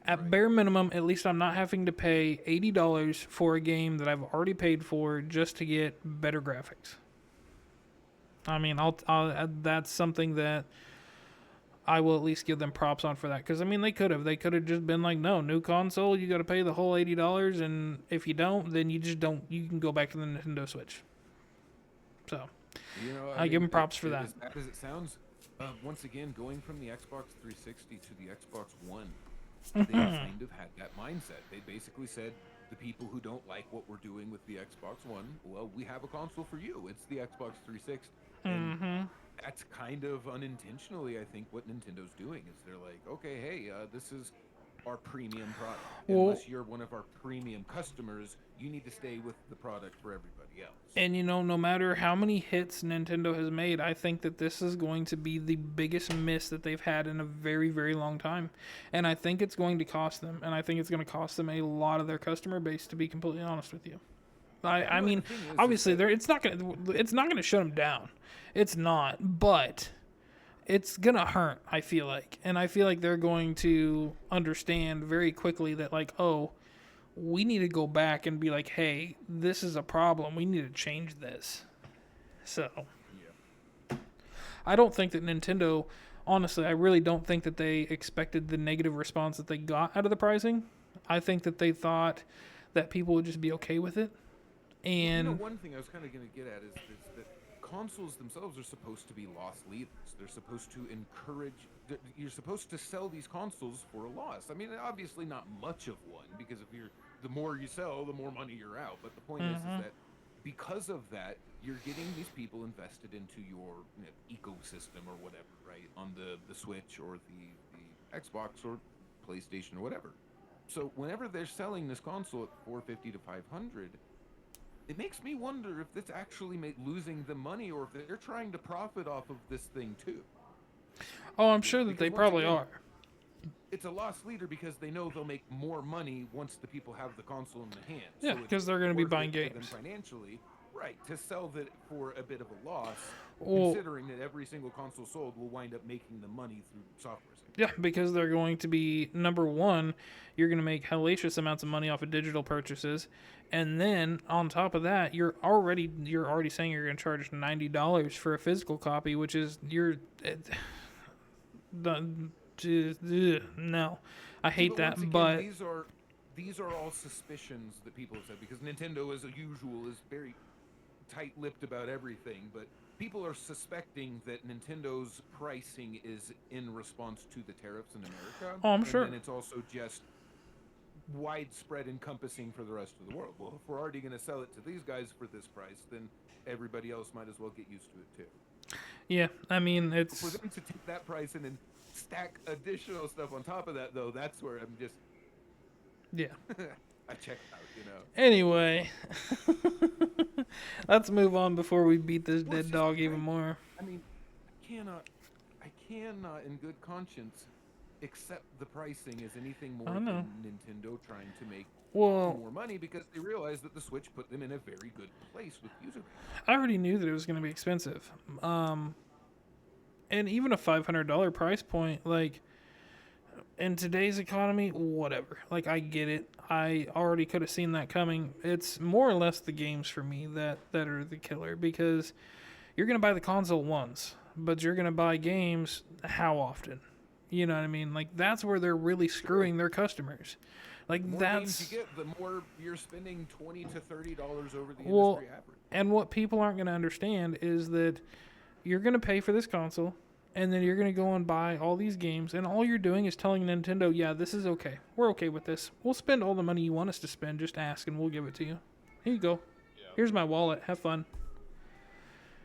A: at
B: Right.
A: bare minimum, at least I'm not having to pay $80 for a game that I've already paid for just to get better graphics. I mean, that's something that I will at least give them props on for that. Because, I mean, they could have just been like, no, new console, you got to pay the whole $80. And if you don't, then you just don't, you can go back to the Nintendo Switch. So,
B: You know,
A: I give them props for that.
B: As bad as it sounds, once again, going from the Xbox 360 to the Xbox One, they kind of had that mindset. They basically said, the people who don't like what we're doing with the Xbox One, well, we have a console for you. It's the Xbox 360. And that's kind of unintentionally, I think, what Nintendo's doing is they're like, okay, hey, this is our premium product.
A: Well-
B: Unless you're one of our premium customers, you need to stay with the product for everybody else.
A: And you know, no matter how many hits Nintendo has made, I think that this is going to be the biggest miss that they've had in a very, very long time. And I think it's going to cost them. And I think it's going to cost them a lot of their customer base, to be completely honest with you. I
B: know,
A: mean,
B: the thing is
A: obviously,
B: that-
A: it's not gonna shut them down. It's not, but it's gonna hurt. I feel like, and I feel like they're going to understand very quickly that, like, oh, we need to go back and be like, hey, this is a problem. We need to change this. So,
B: Yeah.
A: I don't think that Nintendo, honestly, I really don't think that they expected the negative response that they got out of the pricing. I think that they thought that people would just be okay with it. And
B: you know, one thing I was kind of going to get at is that consoles themselves are supposed to be loss leaders. They're supposed to encourage. You're supposed to sell these consoles for a loss. I mean, obviously not much of one, because the more you sell, the more money you're out. But the point is that because of that, you're getting these people invested into your ecosystem or whatever, right? On the Switch or the Xbox or PlayStation or whatever. So whenever they're selling this console at $450 to $500. It makes me wonder if that's actually losing them money, or if they're trying to profit off of this thing too.
A: oh, I'm sure that
B: Because
A: they
B: once
A: probably
B: again,
A: are.
B: It's a loss leader because they know they'll make more money once the people have the console in their hands.
A: Yeah,
B: So it's
A: because they're going to be
B: worth
A: buying
B: it for them
A: games.
B: financially, right? To sell that for a bit of a loss,
A: Well-
B: considering that every single console sold will wind up making the money through software sales.
A: Yeah, because they're going to be, number one, you're going to make hellacious amounts of money off of digital purchases, and then on top of that, you're already saying you're going to charge $90 for a physical copy, which is no, I hate
B: But
A: that.
B: once again,
A: But
B: these are all suspicions that people have said, because Nintendo, as usual, is very tight-lipped about everything, but people are suspecting that Nintendo's pricing is in response to the tariffs in America,
A: Oh, I'm
B: and
A: sure.
B: then it's also just widespread encompassing for the rest of the world. Well, if we're already going to sell it to these guys for this price, then everybody else might as well get used to it too.
A: Yeah, I mean,
B: For
A: it's
B: them to take that price and then stack additional stuff on top of that, though, that's where I'm just
A: yeah.
B: I check out, you know.
A: Anyway, let's move on before we beat this
B: Well, it's
A: dead
B: just,
A: dog even more.
B: I mean, I cannot, in good conscience, accept the pricing as anything more
A: I know.
B: than Nintendo trying to make
A: Well,
B: more money because they realize that the Switch put them in a very good place with user base.
A: I already knew that it was going to be expensive. And even a $500 price point, like, in today's economy, whatever. Like, I get it. I already could have seen that coming. It's more or less the games for me that are the killer, because you're going to buy the console once, but you're going to buy games how often? You know what I mean? Like, that's where they're really screwing their customers. Like,
B: The more
A: that's...
B: games you get, the more you're spending $20 to $30 over the
A: Well,
B: industry average.
A: and what people aren't going to understand is that you're going to pay for this console, and then you're going to go and buy all these games, and all you're doing is telling Nintendo, yeah, this is okay. We're okay with this. We'll spend all the money you want us to spend. Just ask, and we'll give it to you. Here you go.
C: Yeah.
A: Here's my wallet. Have fun.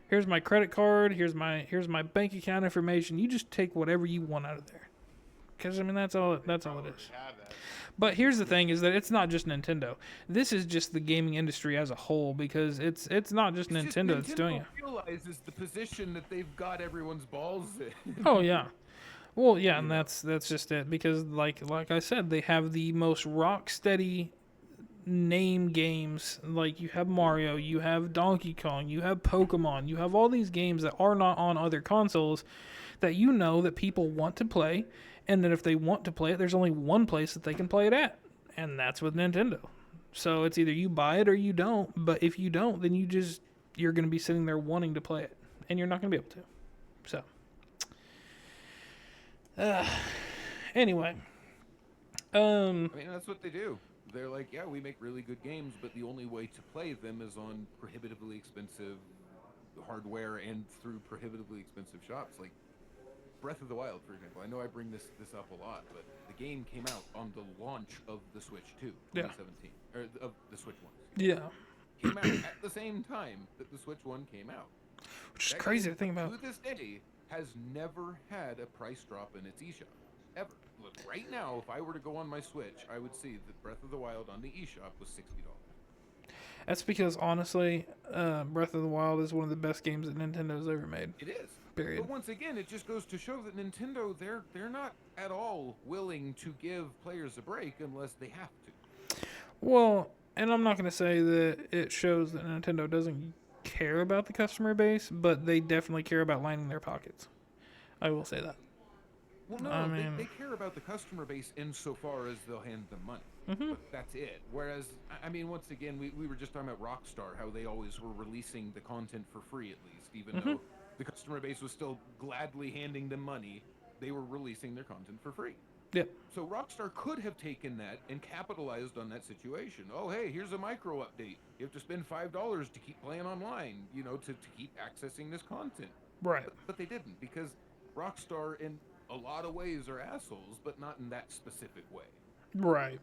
A: Here's my credit card. Here's my bank account information. You just take whatever you want out of there. Because, I mean, that's all it is.
C: Have that.
A: But here's the thing, is that it's not just Nintendo. This is just the gaming industry as a whole, because it's not just Nintendo that's doing it.
B: Realizes the position that they've got everyone's balls in.
A: Oh, yeah. Well, yeah, and that's just it, because like I said, they have the most rock steady name games. Like, you have Mario, you have Donkey Kong, you have Pokemon, you have all these games that are not on other consoles that you know that people want to play, and that if they want to play it, there's only one place that they can play it at, and that's with Nintendo. So it's either you buy it or you don't, but if you don't, then you're going to be sitting there wanting to play it, and you're not going to be able to. So, anyway.
B: I mean, that's what they do. They're like, yeah, we make really good games, but the only way to play them is on prohibitively expensive hardware and through prohibitively expensive shops. Like Breath of the Wild, for example. I know I bring this up a lot, but the game came out on the launch of the Switch 2, 2017, or of the Switch 1.
A: Yeah.
B: Came out at the same time that the Switch 1 came out.
A: Which is
B: That
A: crazy
B: game,
A: to think about.
B: To this day, has never had a price drop in its eShop. Ever. Look, right now, if I were to go on my Switch, I would see that Breath of the Wild on the eShop was $60.
A: That's because, honestly, Breath of the Wild is one of the best games that Nintendo's ever made.
B: It is.
A: Period.
B: But once again, it just goes to show that Nintendo, they're not at all willing to give players a break unless they have to.
A: Well, and I'm not going to say that it shows that Nintendo doesn't care about the customer base, but they definitely care about lining their pockets. I will say that.
B: Well, no,
A: I mean,
B: they care about the customer base insofar as they'll hand them money.
A: Mm-hmm.
B: But that's it. Whereas, I mean, once again, we were just talking about Rockstar, how they always were releasing the content for free at least, even though the customer base was still gladly handing them money, they were releasing their content for free.
A: Yep.
B: So Rockstar could have taken that and capitalized on that situation. Oh, hey, here's a micro update. You have to spend $5 to keep playing online, you know, to keep accessing this content.
A: Right.
B: But they didn't, because Rockstar in a lot of ways are assholes, but not in that specific way.
A: Right.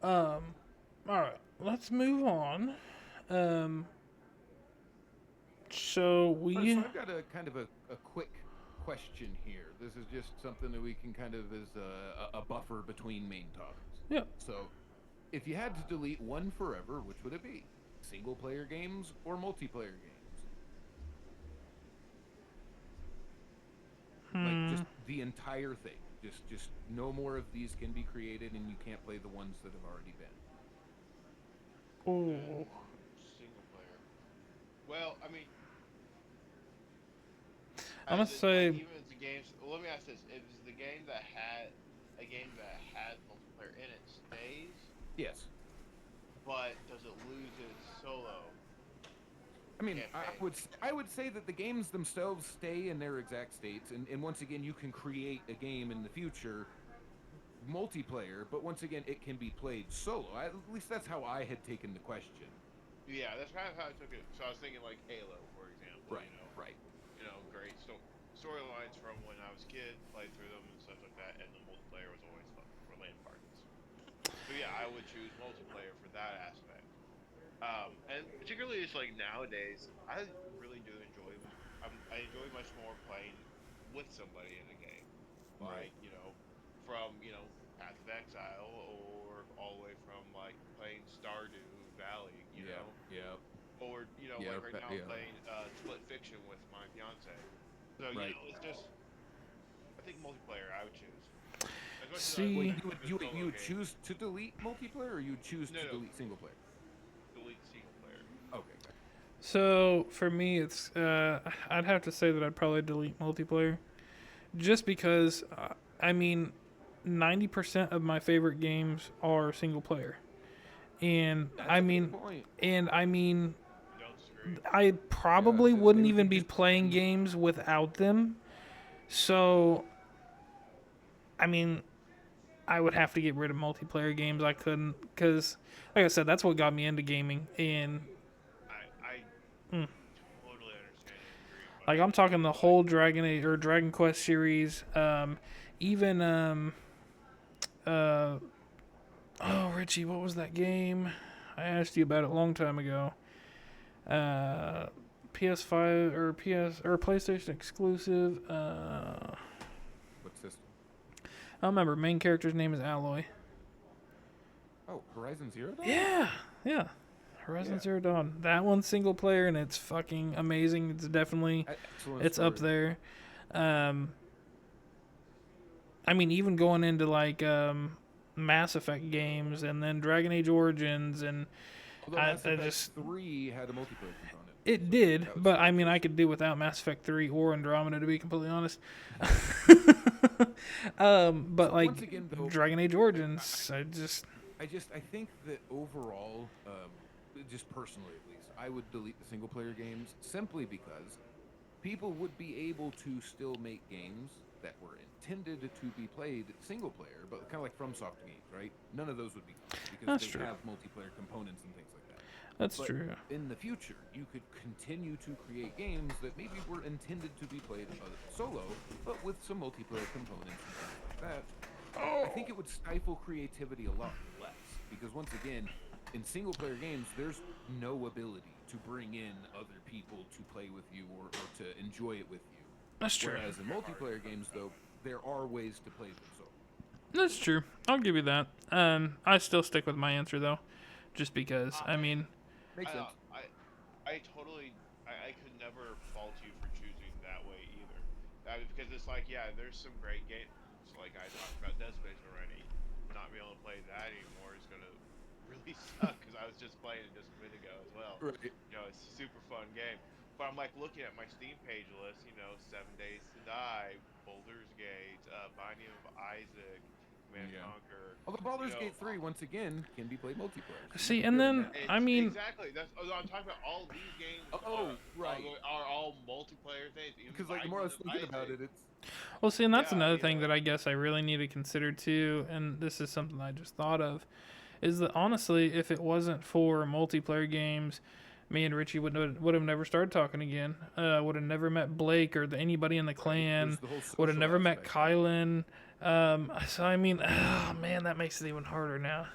A: All right. Let's move on. So
B: I've got a kind of a quick question here. This is just something that we can kind of as a buffer between main topics.
A: Yeah.
B: So, if you had to delete one forever, which would it be? Single player games or multiplayer games? Like just the entire thing. Just no more of these can be created, and you can't play the ones that have already been.
A: Oh.
C: Single player. Well, I mean,
A: I'm gonna say.
C: even if the games. Well, let me ask this: if it's the game that had multiplayer in it stays,
B: Yes.
C: but does it lose its solo?
B: I mean,
C: campaign?
B: I would say that the games themselves stay in their exact states, and once again, you can create a game in the future, multiplayer, but once again, it can be played solo. At least that's how I had taken the question.
C: Yeah, that's kind of how I took it. So I was thinking like Halo, for example.
B: Right, right.
C: Great storylines from when I was a kid, played through them and stuff like that, and the multiplayer was always fun for LAN parties. So yeah, I would choose multiplayer for that aspect. And particularly just like nowadays, I really do enjoy. I enjoy much more playing with somebody in a game,
B: Right.
C: like from Path of Exile, or all the way from like playing Stardew Valley,
B: Yeah, yeah,
C: or
B: yeah,
C: like right now I'm
B: yeah.
C: playing Split Fiction with my fiance. So
B: Right.
C: it's just I think multiplayer I would choose as much as I
B: Wait,
A: See,
C: like a good
B: you
C: solo
B: would
C: game.
B: choose to delete multiplayer, or you would choose
C: No,
B: to
C: no,
B: delete single player?
C: delete single player.
B: Okay, gotcha.
A: so for me, it's I'd have to say that I'd probably delete multiplayer, just because I mean, 90% of my favorite games are single player, and
B: That's a good point.
A: I mean,
C: I don't disagree.
A: I
B: Yeah,
A: probably wouldn't
B: and
A: even
B: you
A: be
B: just
A: playing
B: you,
A: games without them. So, I mean, I would have to get rid of multiplayer games. I couldn't, because, like I said, that's what got me into gaming. And
C: I
A: mm,
C: totally understand and agree, but
A: like,
C: I
A: I'm
C: just
A: talking the
C: feel like
A: whole Dragon Age or Dragon Quest series. Even uh, oh, Richie, what was that game? I asked you about it a long time ago. Uh, PS5 or PlayStation exclusive.
B: what system?
A: I don't remember. Main character's name is Alloy.
B: Oh, Horizon Zero Dawn.
A: Yeah, yeah. Horizon
B: Yeah,
A: Zero Dawn. That one's single player and it's fucking amazing. It's definitely
B: excellent
A: it's up
B: story.
A: there. Um, I mean, even going into like Mass Effect games and then Dragon Age Origins and
B: Although Mass
A: I
B: Effect
A: just
B: 3 had a multiplayer component,
A: it
B: so
A: did,
B: that was
A: but
B: still
A: I mean, I
B: interesting.
A: could do without Mass Effect 3 or Andromeda to be completely honest. But
B: So once
A: like
B: again, though,
A: Dragon Age
B: I,
A: Origins, I just
B: I think that overall, just personally at least, I would delete the single player games simply because people would be able to still make games that were intended to be played single player, but kind of like FromSoft games, right? None of those would be gone because
A: that's
B: they
A: true.
B: have multiplayer components and things like that.
A: That's
B: But
A: true.
B: in the future, you could continue to create games that maybe were intended to be played solo, but with some multiplayer components and things like that. I think it would stifle creativity a lot less because once again, in single player games, there's no ability to bring in other people to play with you or to enjoy it with you.
A: That's true.
B: Whereas in multiplayer games, though, there are ways to play them solo.
A: That's true. I'll give you that. I still stick with my answer though, just because. I
C: I
A: mean,
B: Makes
C: I
B: sense.
C: I could never fault you for choosing that way either. Because it's like, yeah, there's some great games. Like I talked about Dead Space already. Not being able to play that anymore is gonna really suck. Because I was just playing it just a minute ago as well.
B: Right.
C: It's a super fun game. But I'm like looking at my Steam page list. Seven Days to Die, Boulder's Gate, Binding of Isaac, Command and
B: Yeah.
C: Conquer.
B: Although Baldur's Gate 3, once again, can be played multiplayer. So you
A: see,
B: could
A: and
B: go to
A: then
B: net.
A: I mean,
C: Exactly. I'm talking about all these games
B: Oh, right.
C: are all multiplayer things. Even
B: Because like the more I
C: Binding
B: was
C: of
B: thinking about
C: Isaac.
B: it, it's
A: well, see, and that's
C: Yeah,
A: another thing that I guess I really need to consider too. And this is something I just thought of, is that honestly, if it wasn't for multiplayer games, me and Richie would have never started talking again. Would have never met Blake or anybody in the
B: right.
A: clan.
B: There's the whole
A: Would have
B: social
A: never met
B: aspect. Right?
A: Kylan. So I mean, oh man, that makes it even harder now.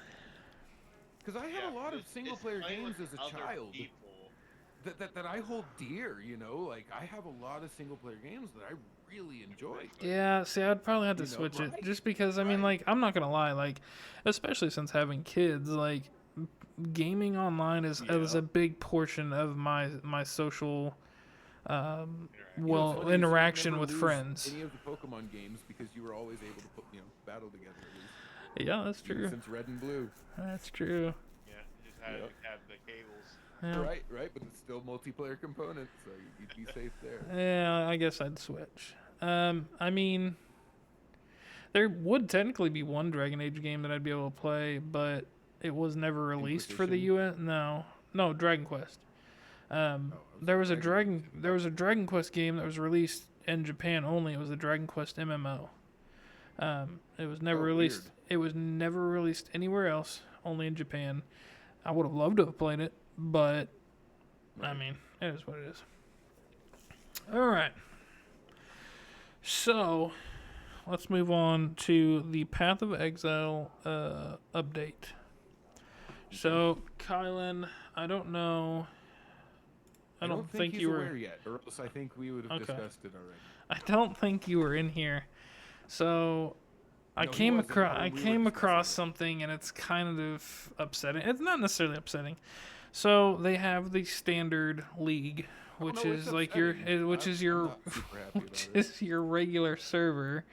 B: Because I had
C: yeah,
B: a lot of
C: it's
B: single player
C: playing with
B: games as a
C: other
B: child
C: people.
B: that I hold dear. Like I have a lot of single player games that I really enjoy.
A: Yeah, see, I'd probably have to switch it
B: Right?
A: just because I mean,
C: Right.
A: like, I'm not gonna lie, like, especially since having kids, like, gaming online is
B: Yeah.
A: a big portion of my social
C: Interaction.
B: It's funny. So you'd
A: interaction
B: never
A: with
B: lose
A: friends.
B: any of the Pokemon games because you were always able to put battle together at least.
A: Yeah, that's
B: Even
A: true.
B: since Red and Blue.
A: That's true.
C: Yeah, you just had
B: Yep.
C: to have the cables.
A: Yeah.
B: Right. But it's still multiplayer component, so you'd be safe there.
A: Yeah, I guess I'd switch. I mean, there would technically be one Dragon Age game that I'd be able to play, but it was never released for the
B: Inquisition?
A: U.S. No, Dragon Quest.
B: Oh, I was like, Dragon Age.
A: There was a Dragon Quest game that was released in Japan only. It was the Dragon Quest MMO. It was never
B: Oh,
A: released.
B: weird.
A: It was never released anywhere else. Only in Japan. I would have loved to have played it, but I
B: Right.
A: mean, it is what it is. All right. So let's move on to the Path of Exile update. So, Kylan, I don't know. I don't think
B: he's
A: you were.
B: aware yet, or else I think we would have
A: Okay.
B: discussed it already.
A: I don't think you were in here. So I
B: No, he
A: came
B: wasn't,
A: across
B: but
A: I
B: we were
A: came
B: discussing
A: across
B: it.
A: something, and it's kind of upsetting. It's not necessarily upsetting. So they have the standard league, which
B: no, it's
A: is like your
B: upsetting.
A: which is
B: I'm
A: your
B: not super happy
A: which
B: about it.
A: is your regular server.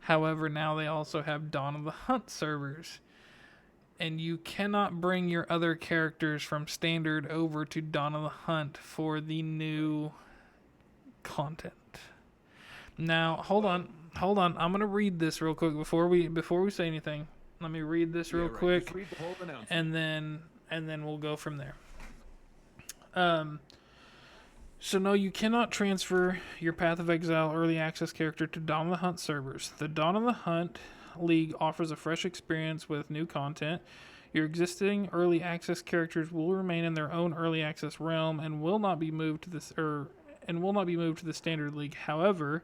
A: However, now they also have Dawn of the Hunt servers. And you cannot bring your other characters from standard over to Dawn of the Hunt for the new content. Now, hold on. I'm gonna read this real quick before we say anything. Let me read this real
B: Yeah, right.
A: quick,
B: Just read the whole announcement.
A: and then we'll go from there. So no, you cannot transfer your Path of Exile early access character to Dawn of the Hunt servers. The Dawn of the Hunt League offers a fresh experience with new content. Your existing early access characters will remain in their own early access realm and will not be moved to the standard league. However,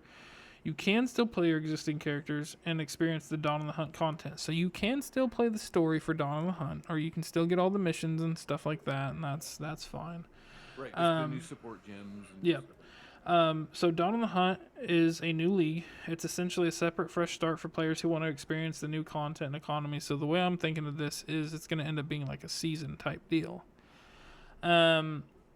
A: you can still play your existing characters and experience the Dawn of the Hunt content. So you can still play the story for Dawn of the Hunt, or you can still get all the missions and stuff like that, and that's fine.
B: Right, just the new support gems. And
A: Yeah.
B: stuff like
A: So Dawn of the Hunt is a new league. It's essentially a separate, fresh start for players who want to experience the new content and economy. So the way I'm thinking of this is it's going to end up being like a season type deal.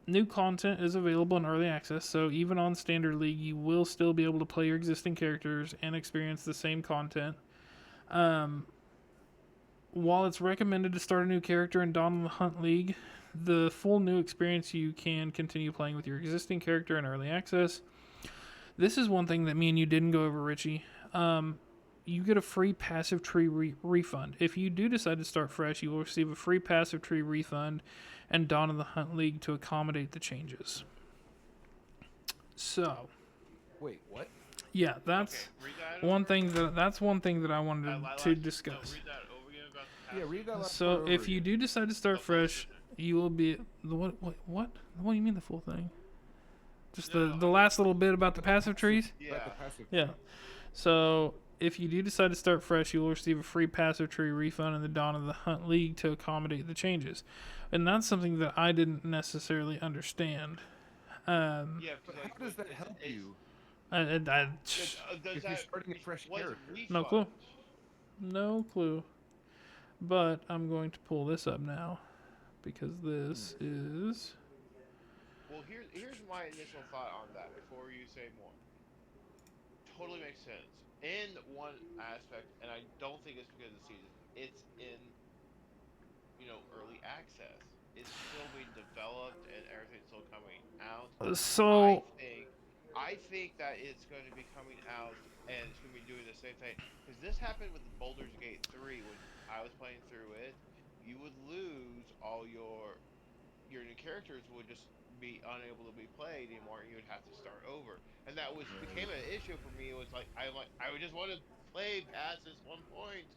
A: New content is available in early access, so even on standard league, you will still be able to play your existing characters and experience the same content. While it's recommended to start a new character in Dawn of the Hunt League, the full new experience you can continue playing with your existing character in early access. This is one thing that me and you didn't go over, Richie. You get a free passive tree refund. If you do decide to start fresh, you will receive a free passive tree refund and Dawn of the Hunt League to accommodate the changes. So,
B: Wait, what?
A: yeah, that's
C: Okay, read that
A: one
C: over.
A: thing that's one thing that I wanted to
C: No,
A: discuss.
C: read that over again about the
B: Yeah, read that last
A: So
B: part
A: if
B: over
A: you
B: again.
A: do decide to start
C: The full
A: fresh,
C: decision.
A: you will be the what? What do you mean the full thing? Just
C: No,
A: the last little bit about the passive trees?
C: Yeah.
B: About the passive
A: Yeah. So if you do decide to start fresh, you will receive a free passive tree refund in the Dawn of the Hunt League to accommodate the changes, and that's something that I didn't necessarily understand.
C: Yeah,
B: But
C: because,
B: how does that help you
A: Does
B: if you're starting a fresh character?
A: No clue. No clue. But I'm going to pull this up now because this is.
C: Well, here's my initial thought on that before you say more. Totally makes sense in one aspect, and I don't think it's because of the season. It's in early access. It's still being developed, and everything's still coming out.
A: So
C: I think that it's going to be coming out, and it's going to be doing the same thing. Because this happened with Baldur's Gate 3 when I was playing through it. You would lose all your new characters would just be unable to be played anymore, and you would have to start over. And that became an issue for me. It was like I would just want to play past this one point.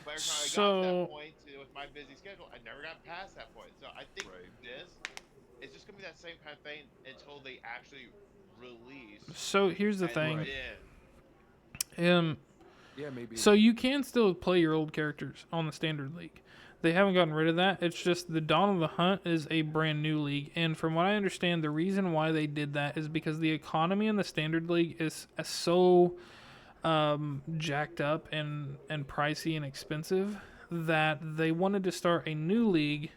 C: But every time I got to that
A: So
C: point with my busy schedule, I never got past that point. So I think
B: Right.
C: this is just gonna be that same kind of thing until they actually release
A: so here's the
C: and
A: thing.
C: then
B: Yeah, maybe.
A: So you can still play your old characters on the standard league. They haven't gotten rid of that. It's just the Dawn of the Hunt is a brand new league, and from what I understand, the reason why they did that is because the economy in the standard league is so jacked up and pricey and expensive that they wanted to start a new league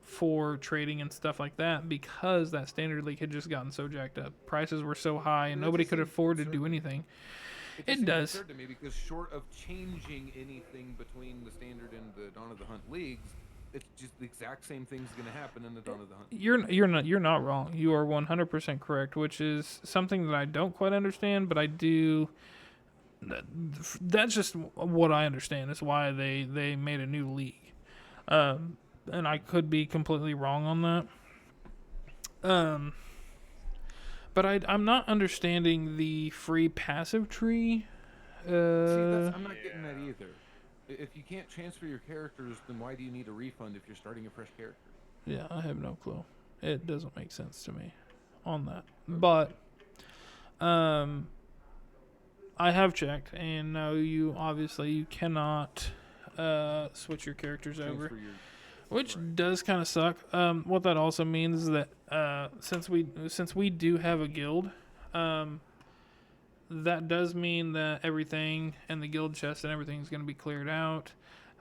A: for trading and stuff like that because that standard league had just gotten so jacked up. Prices were so high and
B: That
A: nobody
B: just
A: could
B: seems
A: afford to
B: absurd.
A: do anything.
B: It
A: It
B: seems
A: does.
B: absurd to me because short of changing anything between the standard and the Dawn of the Hunt leagues, it's just the exact same thing's going to happen in the Dawn of the Hunt.
A: You're not wrong. You are 100% correct, which is something that I don't quite understand, but I do. That's just what I understand. Is why they made a new league, and I could be completely wrong on that. But I'm not understanding the free passive tree.
B: See, I'm not getting that either. If you can't transfer your characters, then why do you need a refund if you're starting a fresh character?
A: Yeah, I have no clue. It doesn't make sense to me on that. But I have checked, and no, you obviously you cannot switch your characters over,
B: Transfer your
A: which
B: right.
A: does kind of suck. What that also means is that since we do have a guild, that does mean that everything and the guild chest and everything is going to be cleared out.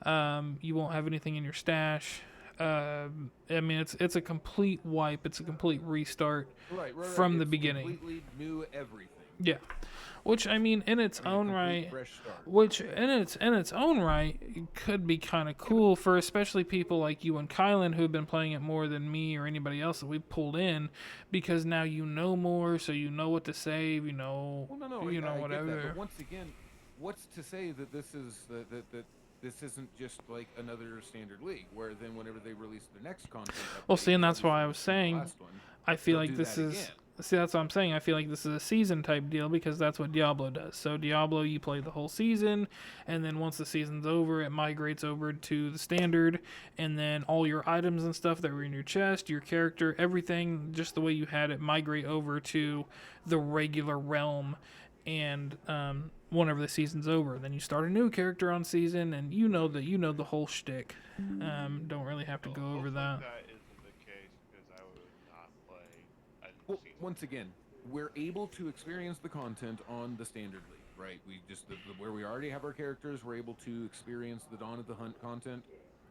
A: You won't have anything in your stash. I mean, it's a complete wipe. It's a complete restart
B: Right.
A: from the
B: It's
A: beginning.
B: completely new everything.
A: Yeah, which I mean, in its
B: I mean, a
A: own
B: complete
A: right,
B: fresh start.
A: which in its own right could be kind of cool for especially people like you and Kylan who have been playing it more than me or anybody else that we've pulled in, because now you know more, so you know what to save, you know,
B: Well, no, I
A: whatever.
B: get that, but once again, what's to say that this is that this isn't just like another standard league, where then whenever they release the next content update,
A: Well, see, and that's
B: obviously
A: why I was
B: the
A: saying
B: last one,
A: I feel
B: they'll
A: like
B: do
A: this
B: that
A: is.
B: again.
A: See, that's what I'm saying. I feel like this is a season type deal because that's what Diablo does. So Diablo, you play the whole season, and then once the season's over, it migrates over to the standard, and then all your items and stuff that were in your chest, your character, everything, just the way you had it, migrate over to the regular realm. And whenever the season's over, then you start a new character on season, and you know the whole shtick. Don't really have to go over
C: Hopefully
A: that.
C: that isn't the case because I would not play a
B: Well,
C: season.
B: once again, we're able to experience the content on the standard league, right? We just where we already have our characters, we're able to experience the Dawn of the Hunt content.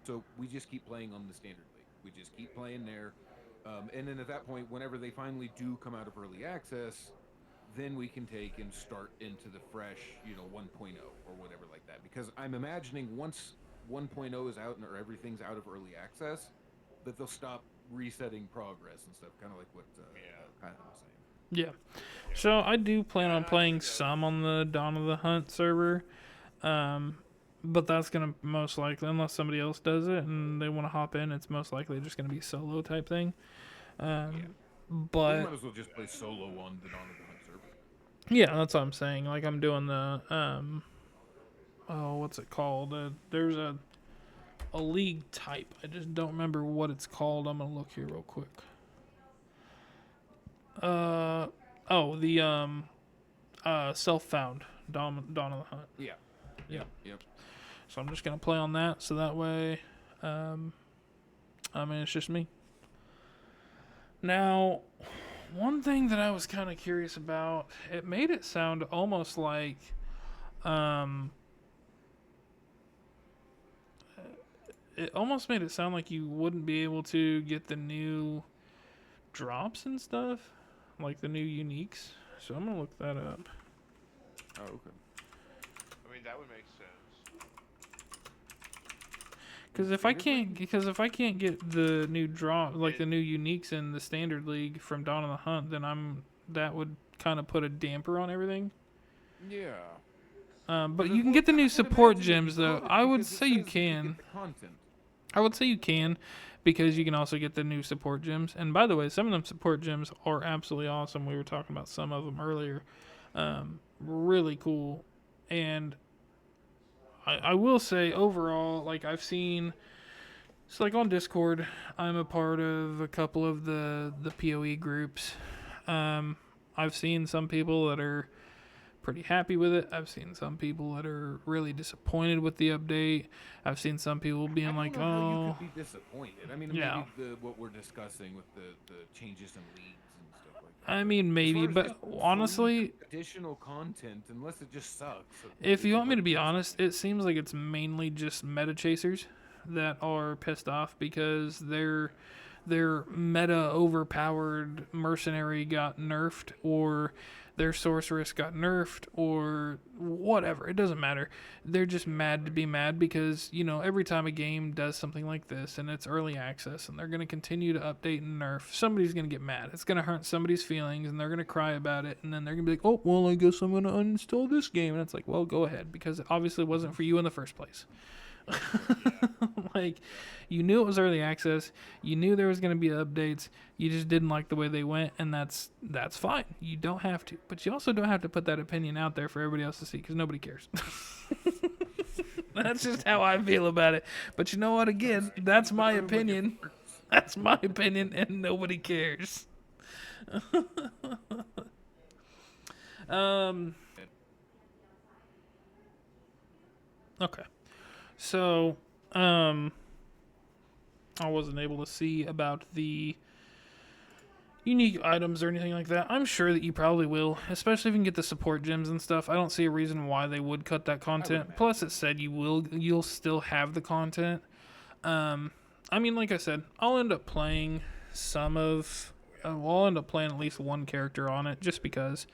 B: So we just keep playing on the standard league. We just keep playing there, and then at that point, whenever they finally do come out of early access, then we can take and start into the fresh, 1.0 or whatever like that. Because I'm imagining once 1.0 is out or everything's out of early access, that they'll stop resetting progress and stuff, kind of like what kind of was saying.
A: Yeah. So I do plan
C: Yeah,
A: on
C: and I
A: playing
C: think that-
A: some on the Dawn of the Hunt server. But that's gonna most likely, unless somebody else does it and they want to hop in, it's most likely just gonna be a solo type thing.
B: Well, you
A: But
B: might as well just play solo on the Dawn of the Hunt server.
A: yeah, that's what I'm saying. Like I'm doing the what's it called? There's a league type. I just don't remember what it's called. I'm gonna look here real quick. The self-found Dawn of the Hunt.
B: Yeah.
A: Yeah.
B: Yep.
A: So I'm just gonna play on that, so that way, I mean, it's just me. Now, one thing that I was kind of curious about, it made it sound almost like, it almost made it sound like you wouldn't be able to get the new drops and stuff, like the new uniques. So I'm gonna look that up.
B: Oh, okay.
C: I mean, that would make sense.
A: Because if I can't get the new drop, like the new uniques in the standard league from Dawn of the Hunt, then that would kind of put a damper on everything.
B: Yeah.
A: But you can get the new support gems though. I would say you can. I would say you can, because you can also get the new support gems. And by the way, some of them support gems are absolutely awesome. We were talking about some of them earlier. Really cool. And I will say overall, like I've seen, it's like on Discord, I'm a part of a couple of the PoE groups. I've seen some people that are pretty happy with it. I've seen some people that are really disappointed with the update. I've seen some people being like,
B: how
A: "Oh,
B: you could be disappointed." I mean,
A: yeah."
B: maybe what we're discussing with the changes in leagues and stuff like that.
A: I mean, maybe,
B: As far as
A: but
B: just
A: honestly,
B: free additional content, unless it just sucks.
A: if you want me to be honest, it seems like it's mainly just meta chasers that are pissed off because their meta overpowered mercenary got nerfed, or their sorceress got nerfed, or whatever. It doesn't matter. They're just mad to be mad because, every time a game does something like this and it's early access and they're going to continue to update and nerf, somebody's going to get mad. It's going to hurt somebody's feelings and they're going to cry about it, and then they're going to be like, "Oh, well, I guess I'm going to uninstall this game." And it's like, well, go ahead, because it obviously wasn't for you in the first place. Like, you knew it was early access, you knew there was going to be updates, you just didn't like the way they went, and that's fine. You don't have to, but you also don't have to put that opinion out there for everybody else to see, because nobody cares. That's just how I feel about it. But you know what, again, that's my opinion. That's my opinion, and nobody cares. um. Okay. So, um, I wasn't able to see about the unique items or anything like that. I'm sure that you probably will, especially if you can get the support gems and stuff. I don't see a reason why they would cut that content. Plus, it said you'll still have the content. I mean, like I said, I'll end up playing some of. I'll end up playing at least one character on it, just because,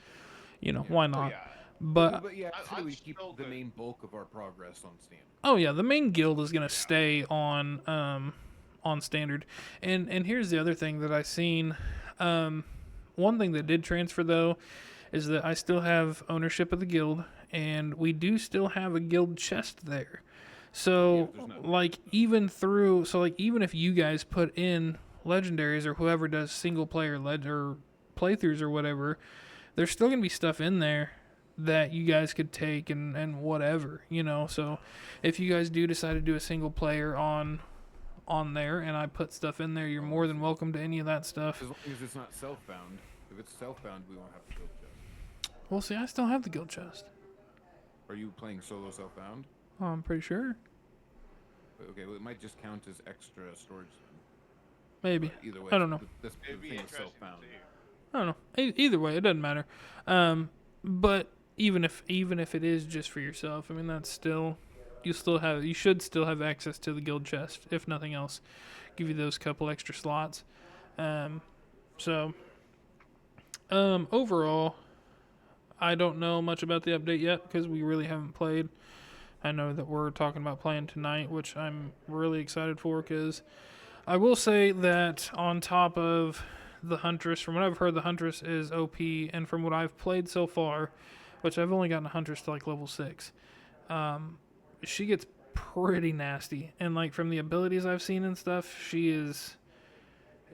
A: why
C: Oh
A: not?
C: yeah,
A: But
B: yeah,
C: I,
B: so
C: I'm
B: we keep
C: still
B: the
C: good.
B: main bulk of our progress on standard.
A: oh yeah, the main guild is gonna stay on standard. And here's the other thing that I seen. One thing that did transfer though is that I still have ownership of the guild, and we do still have a guild chest there. So even if you guys put in legendaries or whoever does single player or playthroughs or whatever, there's still gonna be stuff in there that you guys could take and whatever, So if you guys do decide to do a single player on there and I put stuff in there, you're more than welcome to any of that stuff.
B: As long as it's not self-bound. If it's self-bound, we won't have the guild chest.
A: Well, see, I still have the guild chest.
B: Are you playing solo self-bound?
A: Oh, I'm pretty sure.
B: Okay, well, it might just count as extra storage then.
A: Maybe.
B: But either way,
A: I don't know.
B: This
C: It'd be
B: thing is
C: interesting to
B: self-bound.
C: see.
A: I don't know. Either way, it doesn't matter. But even if it is just for yourself, I mean, that's still you should still have access to the guild chest, if nothing else. Give you those couple extra slots. So overall, I don't know much about the update yet because we really haven't played. I know that we're talking about playing tonight, which I'm really excited for because I will say that on top of the Huntress, from what I've heard, the Huntress is OP, and from what I've played so far, which I've only gotten a Huntress to like level 6, she gets pretty nasty. And like from the abilities I've seen and stuff, she is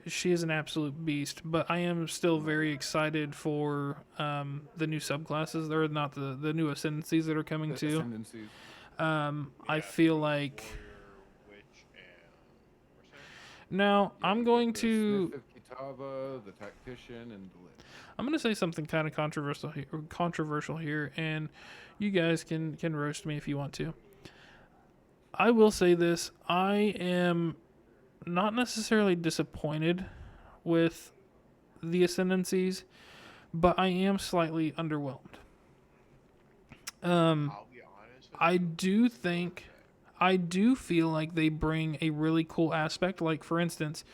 A: an absolute beast. But I am still very excited for the new subclasses. They're not the new ascendancies that are coming too.
B: Ascendancies.
A: I feel like
C: Warrior, witch, and mercenary.
A: now
B: Yeah,
A: I'm
B: you
A: going
B: get the
A: to
B: Smith of Kitava, the Tactician, and the Lich.
A: I'm going to say something kind of controversial here, and you guys can roast me if you want to. I will say this: I am not necessarily disappointed with the ascendancies, but I am slightly underwhelmed.
C: I'll be honest with
A: I
C: you.
A: do think, I do feel like they bring a really cool aspect. Like for instance,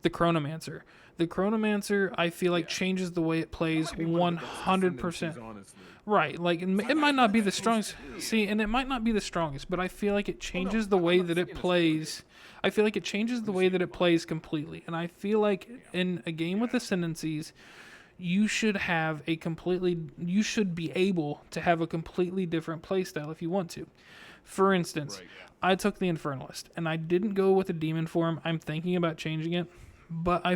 A: the Chronomancer. The Chronomancer, I feel like changes the way it plays
B: That might be one of the best
A: 100%.
B: ascendancies, honestly.
A: Right, like it might not be the strongest. See, and it might not be the strongest, but I feel like it changes the way that it plays. I feel like it changes the way that it plays completely, and I feel like in a game with ascendancies, you should be able to have a completely different playstyle if you want to. For instance,
B: Right.
A: I took the Infernalist, and I didn't go with a demon form. I'm thinking about changing it, but I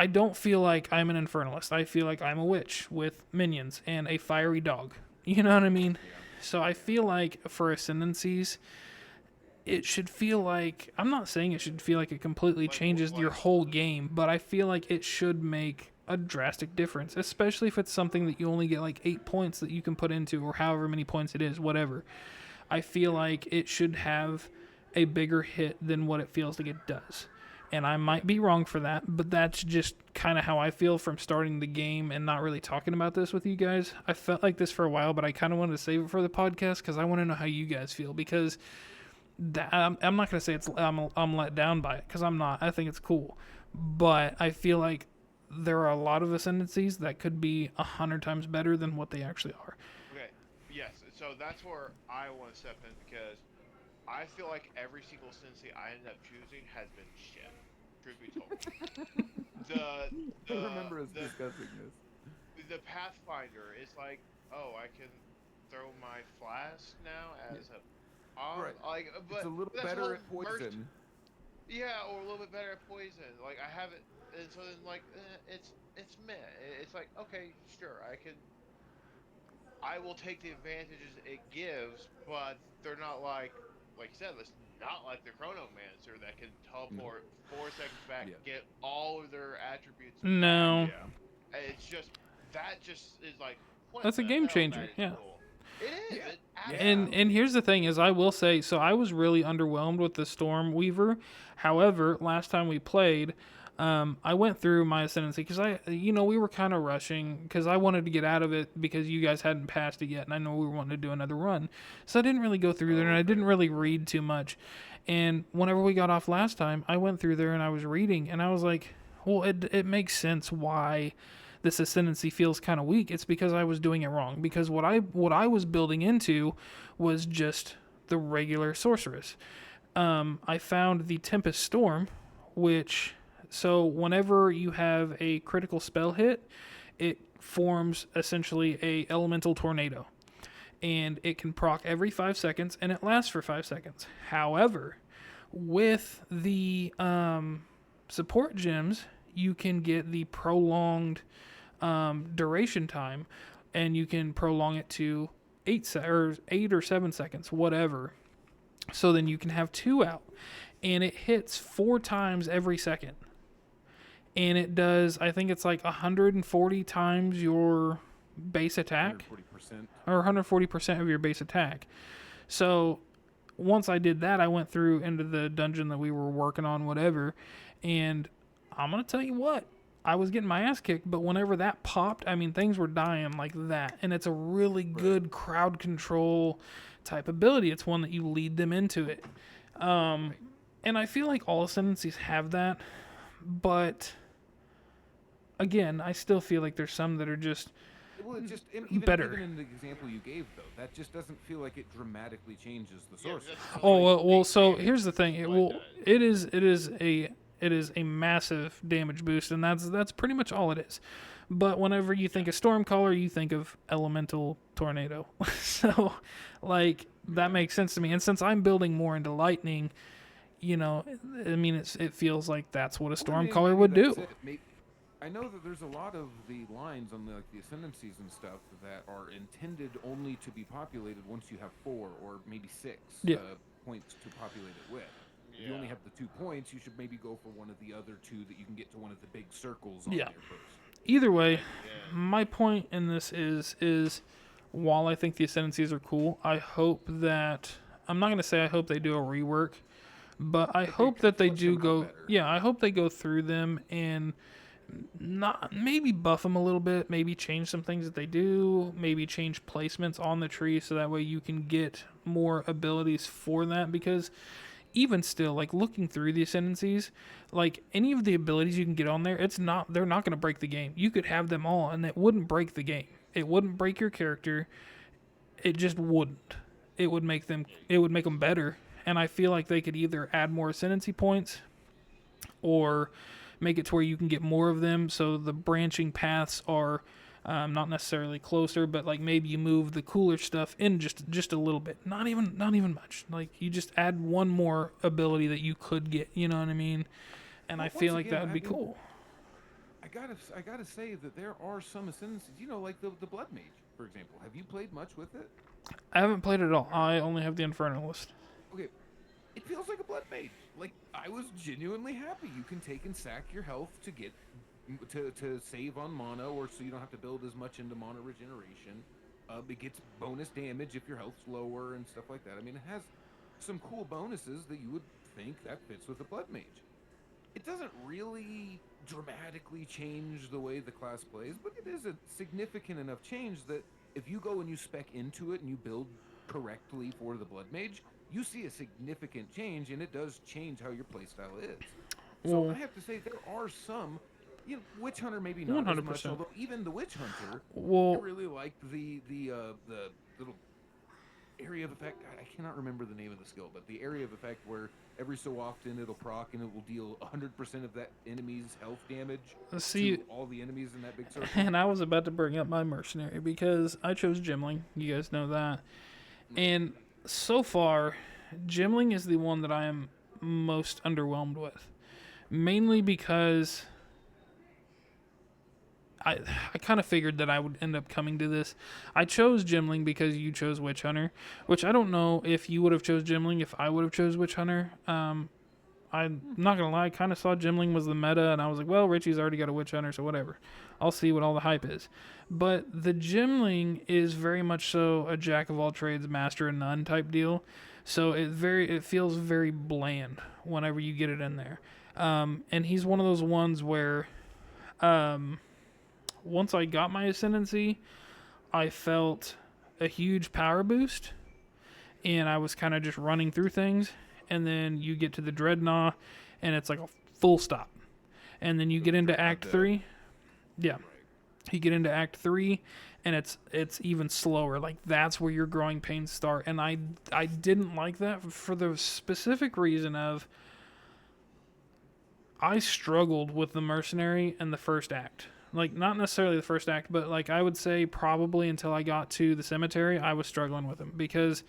A: don't feel like I'm an Infernalist. I feel like I'm a witch with minions and a fiery dog. You know what I mean? So I feel like for ascendancies, it should feel like, I'm not saying it should feel like it completely changes your whole game, but I feel like it should make a drastic difference, especially if it's something that you only get like 8 points that you can put into, or however many points it is, whatever. I feel like it should have a bigger hit than what it feels like it does. And I might be wrong for that, but that's just kind of how I feel from starting the game and not really talking about this with you guys. I felt like this for a while, but I kind of wanted to save it for the podcast because I want to know how you guys feel. Because I'm not going to say I'm let down by it, because I'm not. I think it's cool. But I feel like there are a lot of ascendancies that could be 100 times better than what they actually are.
C: Okay, yes. So that's where I want to step in because I feel like every single ascendancy I ended up choosing has been shit. Truth be told.
B: I remember us discussing this.
C: The Pathfinder is like, oh, I can throw my flask now as a
B: Right.
C: like, but
B: It's a little
C: that's
B: better
C: whole
B: at poison.
C: yeah, or a little bit better at poison. Like I have it, and so then like it's meh. It's like okay, sure, I will take the advantages it gives, but they're not like you said, this not like the Chronomancer that can teleport 4 seconds back,
B: Yeah.
C: get all of their attributes back.
A: No,
B: Yeah.
C: It's just that just is like, what
A: that's a
C: the
A: game
C: hell?
A: changer.
C: That is
A: Yeah.
C: cool. It is.
B: Yeah.
C: It
B: Yeah.
C: absolutely.
A: And here's the thing is I will say, so I was really underwhelmed with the Storm Weaver. However, last time we played, I went through my Ascendancy because we were kind of rushing because I wanted to get out of it because you guys hadn't passed it yet, and I know we were wanting to do another run. So I didn't really go through there, and I didn't really read too much. And whenever we got off last time, I went through there and I was reading, and I was like, well, it makes sense why this ascendancy feels kind of weak. It's because I was doing it wrong. Because what I was building into was just the regular sorceress. I found the Tempest Storm, which so whenever you have a critical spell hit, it forms essentially a elemental tornado, and it can proc every 5 seconds, and it lasts for 5 seconds. However, with the support gems, you can get the prolonged duration time, and you can prolong it to 8 or 7 seconds, whatever. So then you can have 2 out, and it hits 4 times every second, and it does. I think it's like 140 times your base attack,
B: 140%.
A: or 140% of your base attack. So once I did that, I went through into the dungeon that we were working on, whatever, and I'm gonna tell you what. I was getting my ass kicked, but whenever that popped, I mean, things were dying like that. And it's a really good crowd control type ability. It's one that you lead them into it. And I feel like all ascendancies have that. But again, I still feel like there's some that are just
B: Well, it just
A: better.
B: Even in the example you gave, though, that just doesn't feel like it dramatically changes the
C: Yeah,
B: sorcerer.
C: that's
A: Oh
C: like
A: well.
C: big
A: So
C: damage
A: here's the thing.
C: like that.
A: It is a massive damage boost, and that's pretty much all it is. But whenever you think of Stormcaller, you think of Elemental Tornado. So, like, that makes sense to me. And since I'm building more into Lightning, I mean, it feels like that's what a
B: Well, I mean,
A: Stormcaller
B: maybe
A: would
B: that's
A: do.
B: it. I know that there's a lot of the lines on the ascendancies and stuff that are intended only to be populated once you have 4 or maybe 6
A: Yeah.
B: points to populate it with. If you only have the 2 points, you should maybe go for one of the other 2 that you can get to one of the big circles on
A: Yeah.
B: there first.
A: Either way,
C: Yeah.
A: my point in this is while I think the ascendancies are cool, I hope that I'm not gonna say I hope they do a rework, but I hope that they
B: flesh
A: do
B: them out
A: go.
B: better.
A: Yeah, I hope they go through them and not maybe buff them a little bit, maybe change some things that they do, maybe change placements on the tree so that way you can get more abilities for that. Because even still, like looking through the ascendancies, like any of the abilities you can get on there, they're not going to break the game. You could have them all and it wouldn't break the game. It wouldn't break your character. It just wouldn't. It would make them better. And I feel like they could either add more ascendancy points or make it to where you can get more of them, so the branching paths are not necessarily closer, but like maybe you move the cooler stuff in just a little bit, not even much. Like you just add one more ability that you could get. You know what I mean? And
B: Well,
A: I feel
B: once
A: like that
B: again,
A: would be
B: I mean,
A: cool.
B: I gotta say that there are some ascendancies. Like the Blood Mage, for example. Have you played much with it?
A: I haven't played it at all. I only have the Infernalist.
B: Okay, it feels like a Blood Mage. Like, I was genuinely happy. You can take and sack your health to get to save on mana, or so you don't have to build as much into mana regeneration. It gets bonus damage if your health's lower and stuff like that. I mean, it has some cool bonuses that you would think that fits with a Blood Mage. It doesn't really dramatically change the way the class plays, but it is a significant enough change that if you go and you spec into it and you build correctly for the Blood Mage, you see a significant change, and it does change how your playstyle is. So
A: Well,
B: I have to say there are some, Witch Hunter maybe not as much,
A: 100%.
B: although even the Witch Hunter, I
A: Well,
B: really liked the little area of effect. I cannot remember the name of the skill, but the area of effect where every so often it'll proc and it will deal 100% of that enemy's health damage
A: see,
B: to all the enemies in that big circle.
A: and I was about to bring up my mercenary because I chose Gimling. You guys know that. And so far, Gimling is the one that I am most underwhelmed with. Mainly because I kind of figured that I would end up coming to this. I chose Gimling because you chose Witch Hunter, which I don't know if you would have chose Gimling if I would have chose Witch Hunter. I'm not gonna lie, I kind of saw Gimling was the meta, and I was like, well, Richie's already got a Witch Hunter, so whatever. I'll see what all the hype is. But the Gimling is very much so a jack of all trades, master of none type deal. So it feels very bland whenever you get it in there. And he's one of those ones where, once I got my Ascendancy, I felt a huge power boost, and I was kind of just running through things. And then you get to the Dreadnought, and it's like a full stop. And then you get into Act 3. Yeah. You get into Act 3, and it's even slower. Like, that's where your growing pains start. And I didn't like that for the specific reason of I struggled with the Mercenary in the first act. Like, not necessarily the first act, but, like, I would say probably until I got to the Cemetery, I was struggling with him. Because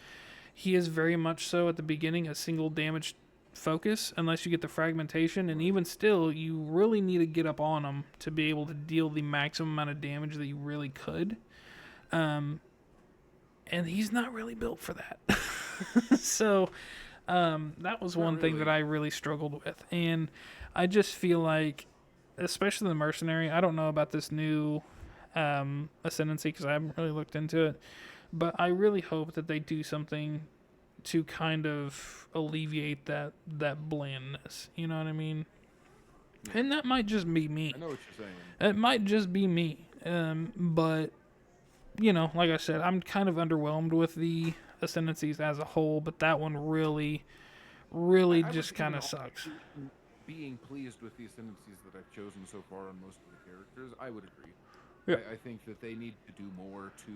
A: he is very much so at the beginning a single damage focus unless you get the fragmentation, and even still you really need to get up on him to be able to deal the maximum amount of damage that you really could, and he's not really built for that. So that was one thing that I really struggled with, and I just feel like, especially the Mercenary, I don't know about this new Ascendancy because I haven't really looked into it. But I really hope that they do something to kind of alleviate that blandness. You know what I mean? Yeah. And that might just be me.
B: I know what you're saying.
A: It might just be me. But, you know, like I said, I'm kind of underwhelmed with the Ascendancies as a whole. But that one really just kind of sucks.
B: Being pleased with the Ascendancies that I've chosen so far on most of the characters, I would agree.
A: Yeah.
B: I think that they need to do more to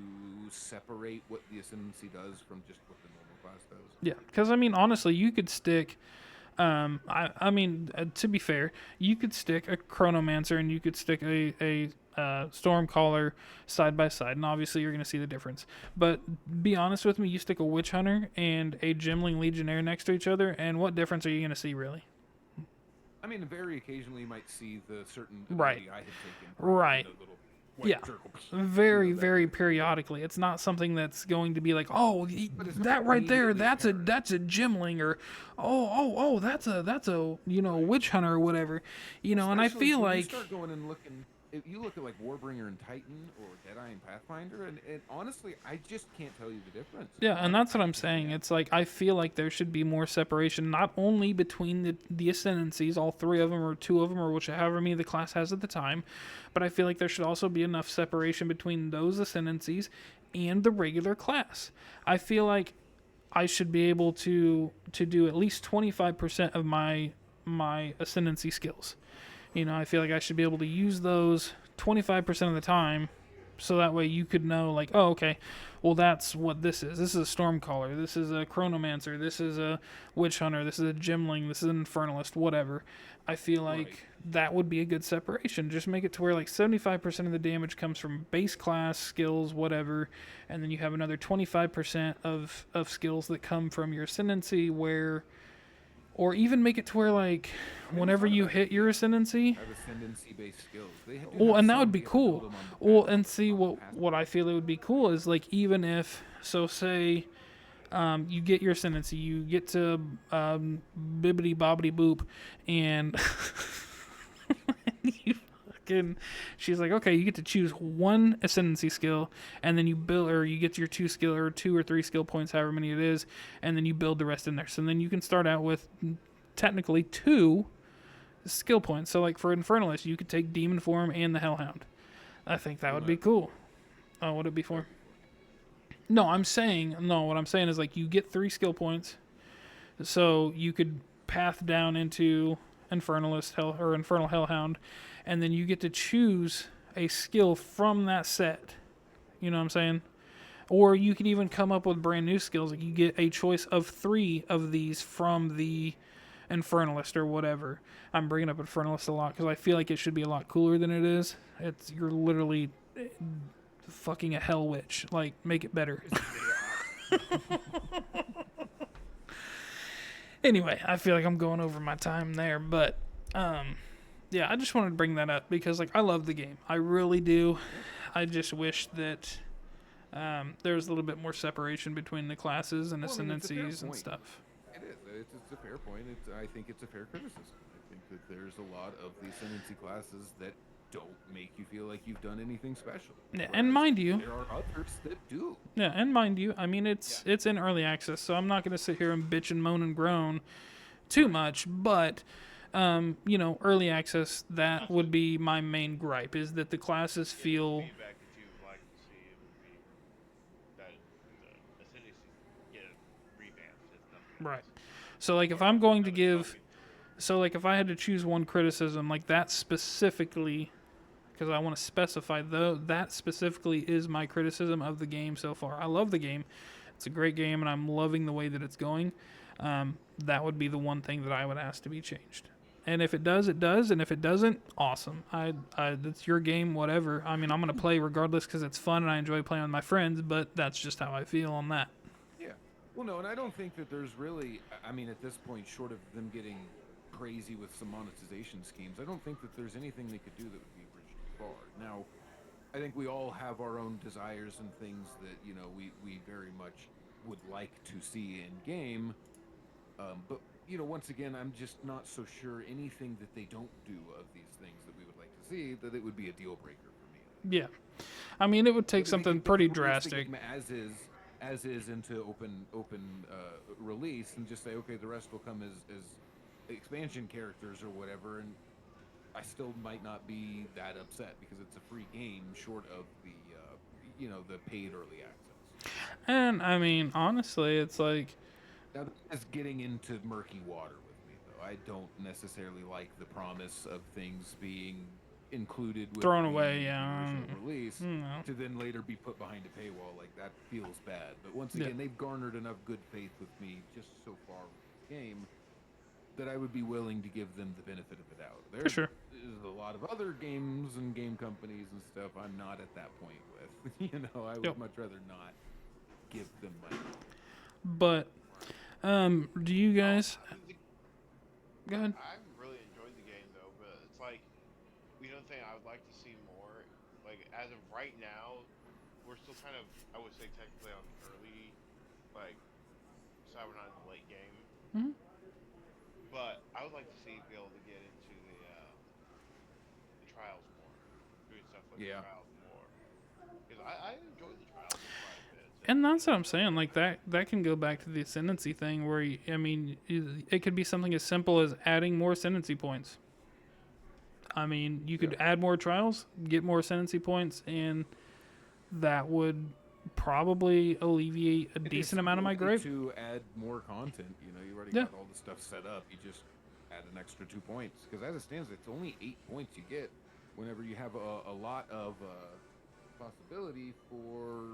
B: separate what the Ascendancy does from just what the normal class does.
A: Yeah, because, I mean, honestly, you could stick... to be fair, you could stick a Chronomancer and you could stick a Stormcaller side by side, and obviously you're going to see the difference. But be honest with me, you stick a Witch Hunter and a Gimling Legionnaire next to each other, and what difference are you going to see, really?
B: I mean, very occasionally you might see the certain
A: ability
B: I had taken.
A: Right. Yeah, very,
B: you know,
A: very periodically. It's not something that's going to be like, oh, that right there, that's a Gimling, or that's a Witch Hunter or whatever, you know. And I feel like
B: you start going and looking. If you look at like Warbringer and Titan or Deadeye and Pathfinder, and honestly, I just can't tell you the difference.
A: Yeah, and that's what I'm saying. It's like I feel like there should be more separation, not only between the Ascendancies, all three of them or two of them, or whichever many the class has at the time, but I feel like there should also be enough separation between those Ascendancies and the regular class. I feel like I should be able to do at least 25% of my Ascendancy skills. You know, I feel like I should be able to use those 25% of the time, so that way you could know, like, oh, okay, well, that's what this is. This is a Stormcaller. This is a Chronomancer. This is a Witch Hunter. This is a Gimling. This is an Infernalist, whatever. I feel like that would be a good separation. Just make it to where, like, 75% of the damage comes from base class, skills, whatever, and then you have another 25% of skills that come from your Ascendancy, where... Or even make it to where, like, whenever you hit your Ascendancy...
B: Have Ascendancy-based skills.
A: Well, and that would be cool. Well, and see, what I feel it would be cool is, like, even if... So, say, you get your Ascendancy, you get to bibbity-bobbity-boop, and... she's like, okay, you get to choose one Ascendancy skill, and then you build, or you get your 2 or 3 skill points, however many it is, and then you build the rest in there. So then you can start out with technically 2 skill points. So like for Infernalist, you could take Demon Form and the Hellhound. I think that would be cool. Oh, what would it be for? No, what I'm saying is, like, you get 3 skill points, so you could path down into Infernalist or Infernal Hellhound, and then you get to choose a skill from that set. You know what I'm saying? Or you can even come up with brand new skills. Like, you get a choice of 3 of these from the Infernalist or whatever. I'm bringing up Infernalist a lot because I feel like it should be a lot cooler than it is. You're literally fucking a Hell Witch. Like, make it better. Anyway, I feel like I'm going over my time there, but Yeah, I just wanted to bring that up because like I love the game. I really do. I just wish that there was a little bit more separation between the classes and
B: Well, I mean, it's a fair
A: ascendancies and
B: point.
A: stuff.
B: It is. It's a fair point. I think it's a fair criticism. I think that there's a lot of the ascendancy classes that don't make you feel like you've done anything special.
A: Yeah, and
B: Whereas
A: mind you,
B: there are others that do.
A: yeah, and mind you, I mean
C: Yeah.
A: it's in early access, so I'm not going to sit here and bitch and moan and groan too much, but early access, that would be my main gripe, is that the classes feel
C: Feedback that you would like to see it would be that the ascendancy get revamped, if nothing
A: right.
C: else.
A: So like if
C: Or
A: I'm going to
C: another
A: give,
C: fucking career.
A: so like if I had to choose one criticism, like that specifically, because I want to specify though, that specifically is my criticism of the game so far. I love the game. It's a great game, and I'm loving the way that it's going. That would be the one thing that I would ask to be changed. And if it does, it does. And if it doesn't, awesome. It's your game, whatever. I mean, I'm gonna play regardless because it's fun and I enjoy playing with my friends. But that's just how I feel on that.
B: Yeah. Well, no, and I don't think that there's really. I mean, at this point, short of them getting crazy with some monetization schemes, I don't think that there's anything they could do that would be bridged too far. Now, I think we all have our own desires and things that we very much would like to see in game. But once again, I'm just not so sure anything that they don't do of these things that we would like to see that it would be a deal breaker for me.
A: Yeah, I mean, it would take
B: But
A: something
B: they
A: pretty
B: could release the
A: drastic.
B: game as is into open release, and just say, okay, the rest will come as expansion characters or whatever, and I still might not be that upset because it's a free game, short of the paid early access.
A: And I mean, honestly, it's like,
B: Now that's getting into murky water with me, though. I don't necessarily like the promise of things being included with
A: thrown
B: the
A: away, yeah.
B: original release
A: No.
B: to then later be put behind a paywall. Like, that feels bad. But once
A: Yeah.
B: again, they've garnered enough good faith with me just so far with the game that I would be willing to give them the benefit of the doubt.
A: For sure.
B: There's a lot of other games and game companies and stuff I'm not at that point with. I would
A: Yep.
B: much rather not give them money.
A: But do you guys? Go ahead.
C: I really enjoyed the game though, but it's like we don't think I would like to see more. Like as of right now, we're still kind of, I would say, technically on the early, like Cyberknight in the late game.
A: Mhm.
C: But I would like to see be able to get into the trials more, doing stuff like
B: Yeah.
C: the trials more, because I enjoyed the trials quite a bit.
A: And that's what I'm saying. Like that can go back to the ascendancy thing, where I mean, it could be something as simple as adding more ascendancy points. I mean, you could add more trials, get more ascendancy points, and that would probably alleviate a decent amount of my gripe.
B: To add more content, you already
A: Yeah.
B: got all the stuff set up. You just add an extra 2 points because as it stands, it's only 8 points you get whenever you have a lot of possibility for,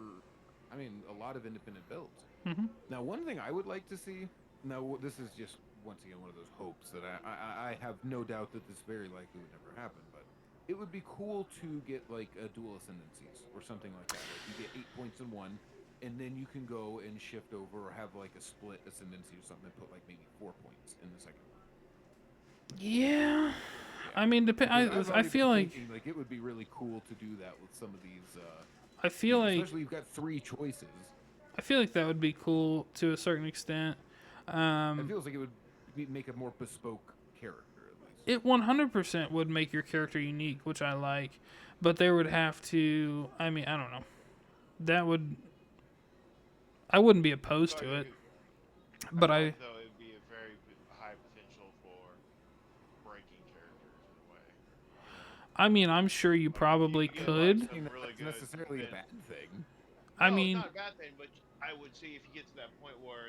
B: a lot of independent builds.
A: Hmm.
B: Now, one thing I would like to see. Now, this is just once again one of those hopes that I have no doubt that this very likely would never happen, but it would be cool to get like a dual ascendancies or something like that. Like you get 8 points in one, and then you can go and shift over or have like a split ascendancy or something and put like maybe 4 points in the second one.
A: Yeah. I mean,
B: Because I've
A: I
B: already
A: feel
B: been
A: like
B: thinking, it would be really cool to do that with some of these.
A: I feel like
B: especially you've got 3 choices.
A: I feel like that would be cool to a certain extent.
B: It feels like it would make a more bespoke character at least.
A: It 100% would make your character unique, which I like, but there would have to. I mean, I don't know. That would. I wouldn't be opposed to it, but
C: feel
A: I.
C: like, though it'd be a very high potential for breaking characters in a way.
A: I mean, I'm sure you probably
C: you get, like,
A: could.
C: some
B: I mean,
C: really
B: that's
C: good
B: necessarily a
C: bit-
B: bad thing.
A: I
C: No,
A: mean,
C: it's not a bad thing, but I would see if you get to that point where,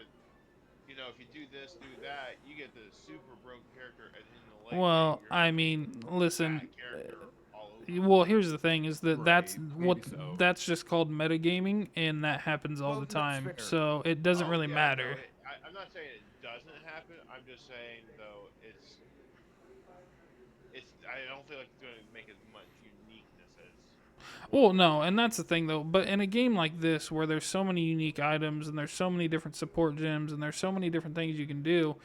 C: if you do this, do that, you get the super broke character, and in the late
A: well,
C: game, you're
A: I mean, listen.
C: that character all over.
A: Well, here's the thing: is that that's
B: Right,
A: what
B: maybe so.
A: that's just called metagaming, and that happens all
B: Well,
A: the
B: that's
A: time.
B: fair.
A: So it doesn't
C: Oh,
A: really
C: yeah,
A: matter.
C: no, I'm not saying it doesn't happen. I'm just saying though it's. I don't feel like it's going to make as much uniqueness as.
A: Well, no, and that's the thing though. But in a game like this, where there's so many unique items and there's so many different support gems and there's so many different things you can do,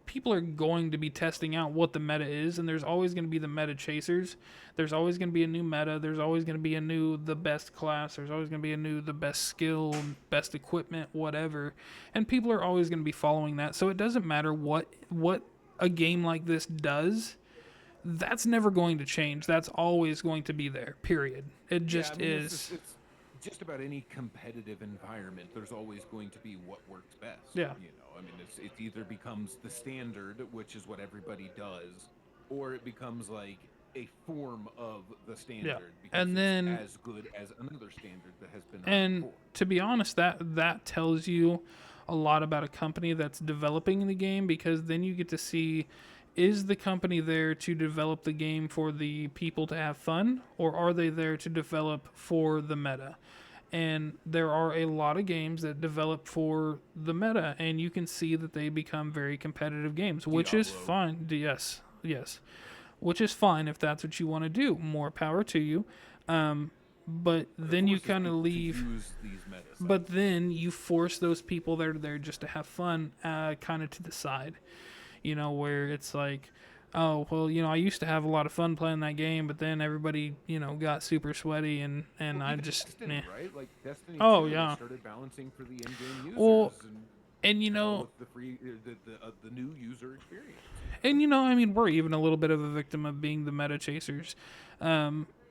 A: people are going to be testing out what the meta is, and there's always going to be the meta chasers. There's always going to be a new meta. There's always going to be a new the best class. There's always going to be a new the best skill, best equipment, whatever. And people are always going to be following that. So it doesn't matter what a game like this does. That's never going to change. That's always going to be there. Period. It just is.
B: It's just about any competitive environment. There's always going to be what works best.
A: Yeah.
B: You know, I mean, it either becomes the standard, which is what everybody does, or it becomes like a form of the standard because
A: and then
B: it's as good as another standard that has been done
A: and
B: before.
A: to be honest, that tells you a lot about a company that's developing the game, because then you get to see, is the company there to develop the game for the people to have fun, or are they there to develop for the meta? And there are a lot of games that develop for the meta, and you can see that they become very competitive games, which is
B: Diablo.
A: fine. Yes, which is fine if that's what you want to do. More power to you. But then you kind of leave.
B: Use these meta sites.
A: But then you force those people that are there just to have fun, kind of to the side. You know, where it's like, oh, well, you know, I used to have a lot of fun playing that game, but then everybody, you know, got super sweaty, and
B: Well,
A: I
B: even
A: just,
B: Destiny, right? Like Destiny
A: Oh,
B: 2, they
A: yeah.
B: started balancing for the in-game users
A: Well, and you
B: you
A: know,
B: with the free, the new user experience.
A: and you know, I mean, we're even a little bit of a victim of being the meta chasers.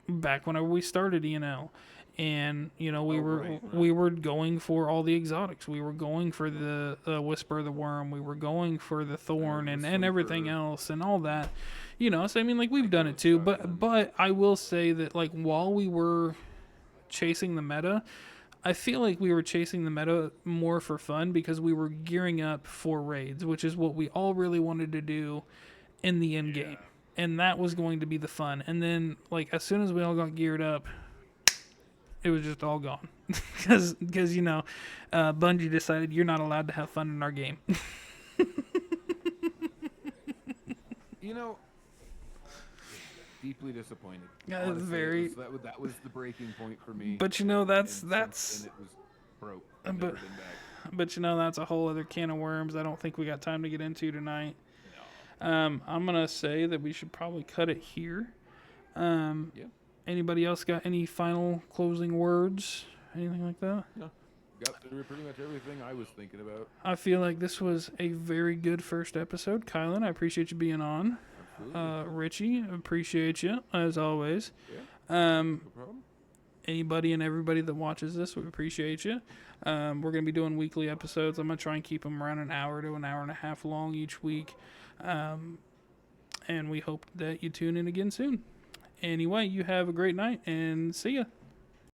A: Back whenever we started ENL, and you know, we were going for all the exotics. We were going for the Whisper of the Worm. We were going for the Thorn and everything else and all that. You know, so I mean, like, we've done it too. But I will say that, like, while we were chasing the meta, I feel like we were chasing the meta more for fun, because we were gearing up for raids, which is what we all really wanted to do in the end game. And that was going to be the fun. And then, like, as soon as we all got geared up, it was just all gone. Because you know, Bungie decided you're not allowed to have fun in our game.
B: You know, deeply disappointed.
A: Yeah,
B: Honestly,
A: very.
B: That was the breaking point for me.
A: But you know, that's
B: and it was broke. I've never been back.
A: But you know, that's a whole other can of worms. I don't think we got time to get into tonight.
B: No.
A: I'm gonna say that we should probably cut it here.
B: Yeah.
A: Anybody else got any final closing words? Anything like that?
B: No. Got through pretty much everything I was thinking about.
A: I feel like this was a very good first episode. Kylan, I appreciate you being on.
B: Absolutely.
A: Richie, appreciate you, as always.
B: Yeah. No problem.
A: Anybody and everybody that watches this, we appreciate you. We're going to be doing weekly episodes. I'm going to try and keep them around an hour to an hour and a half long each week. And we hope that you tune in again soon. Anyway, you have a great night, and see ya.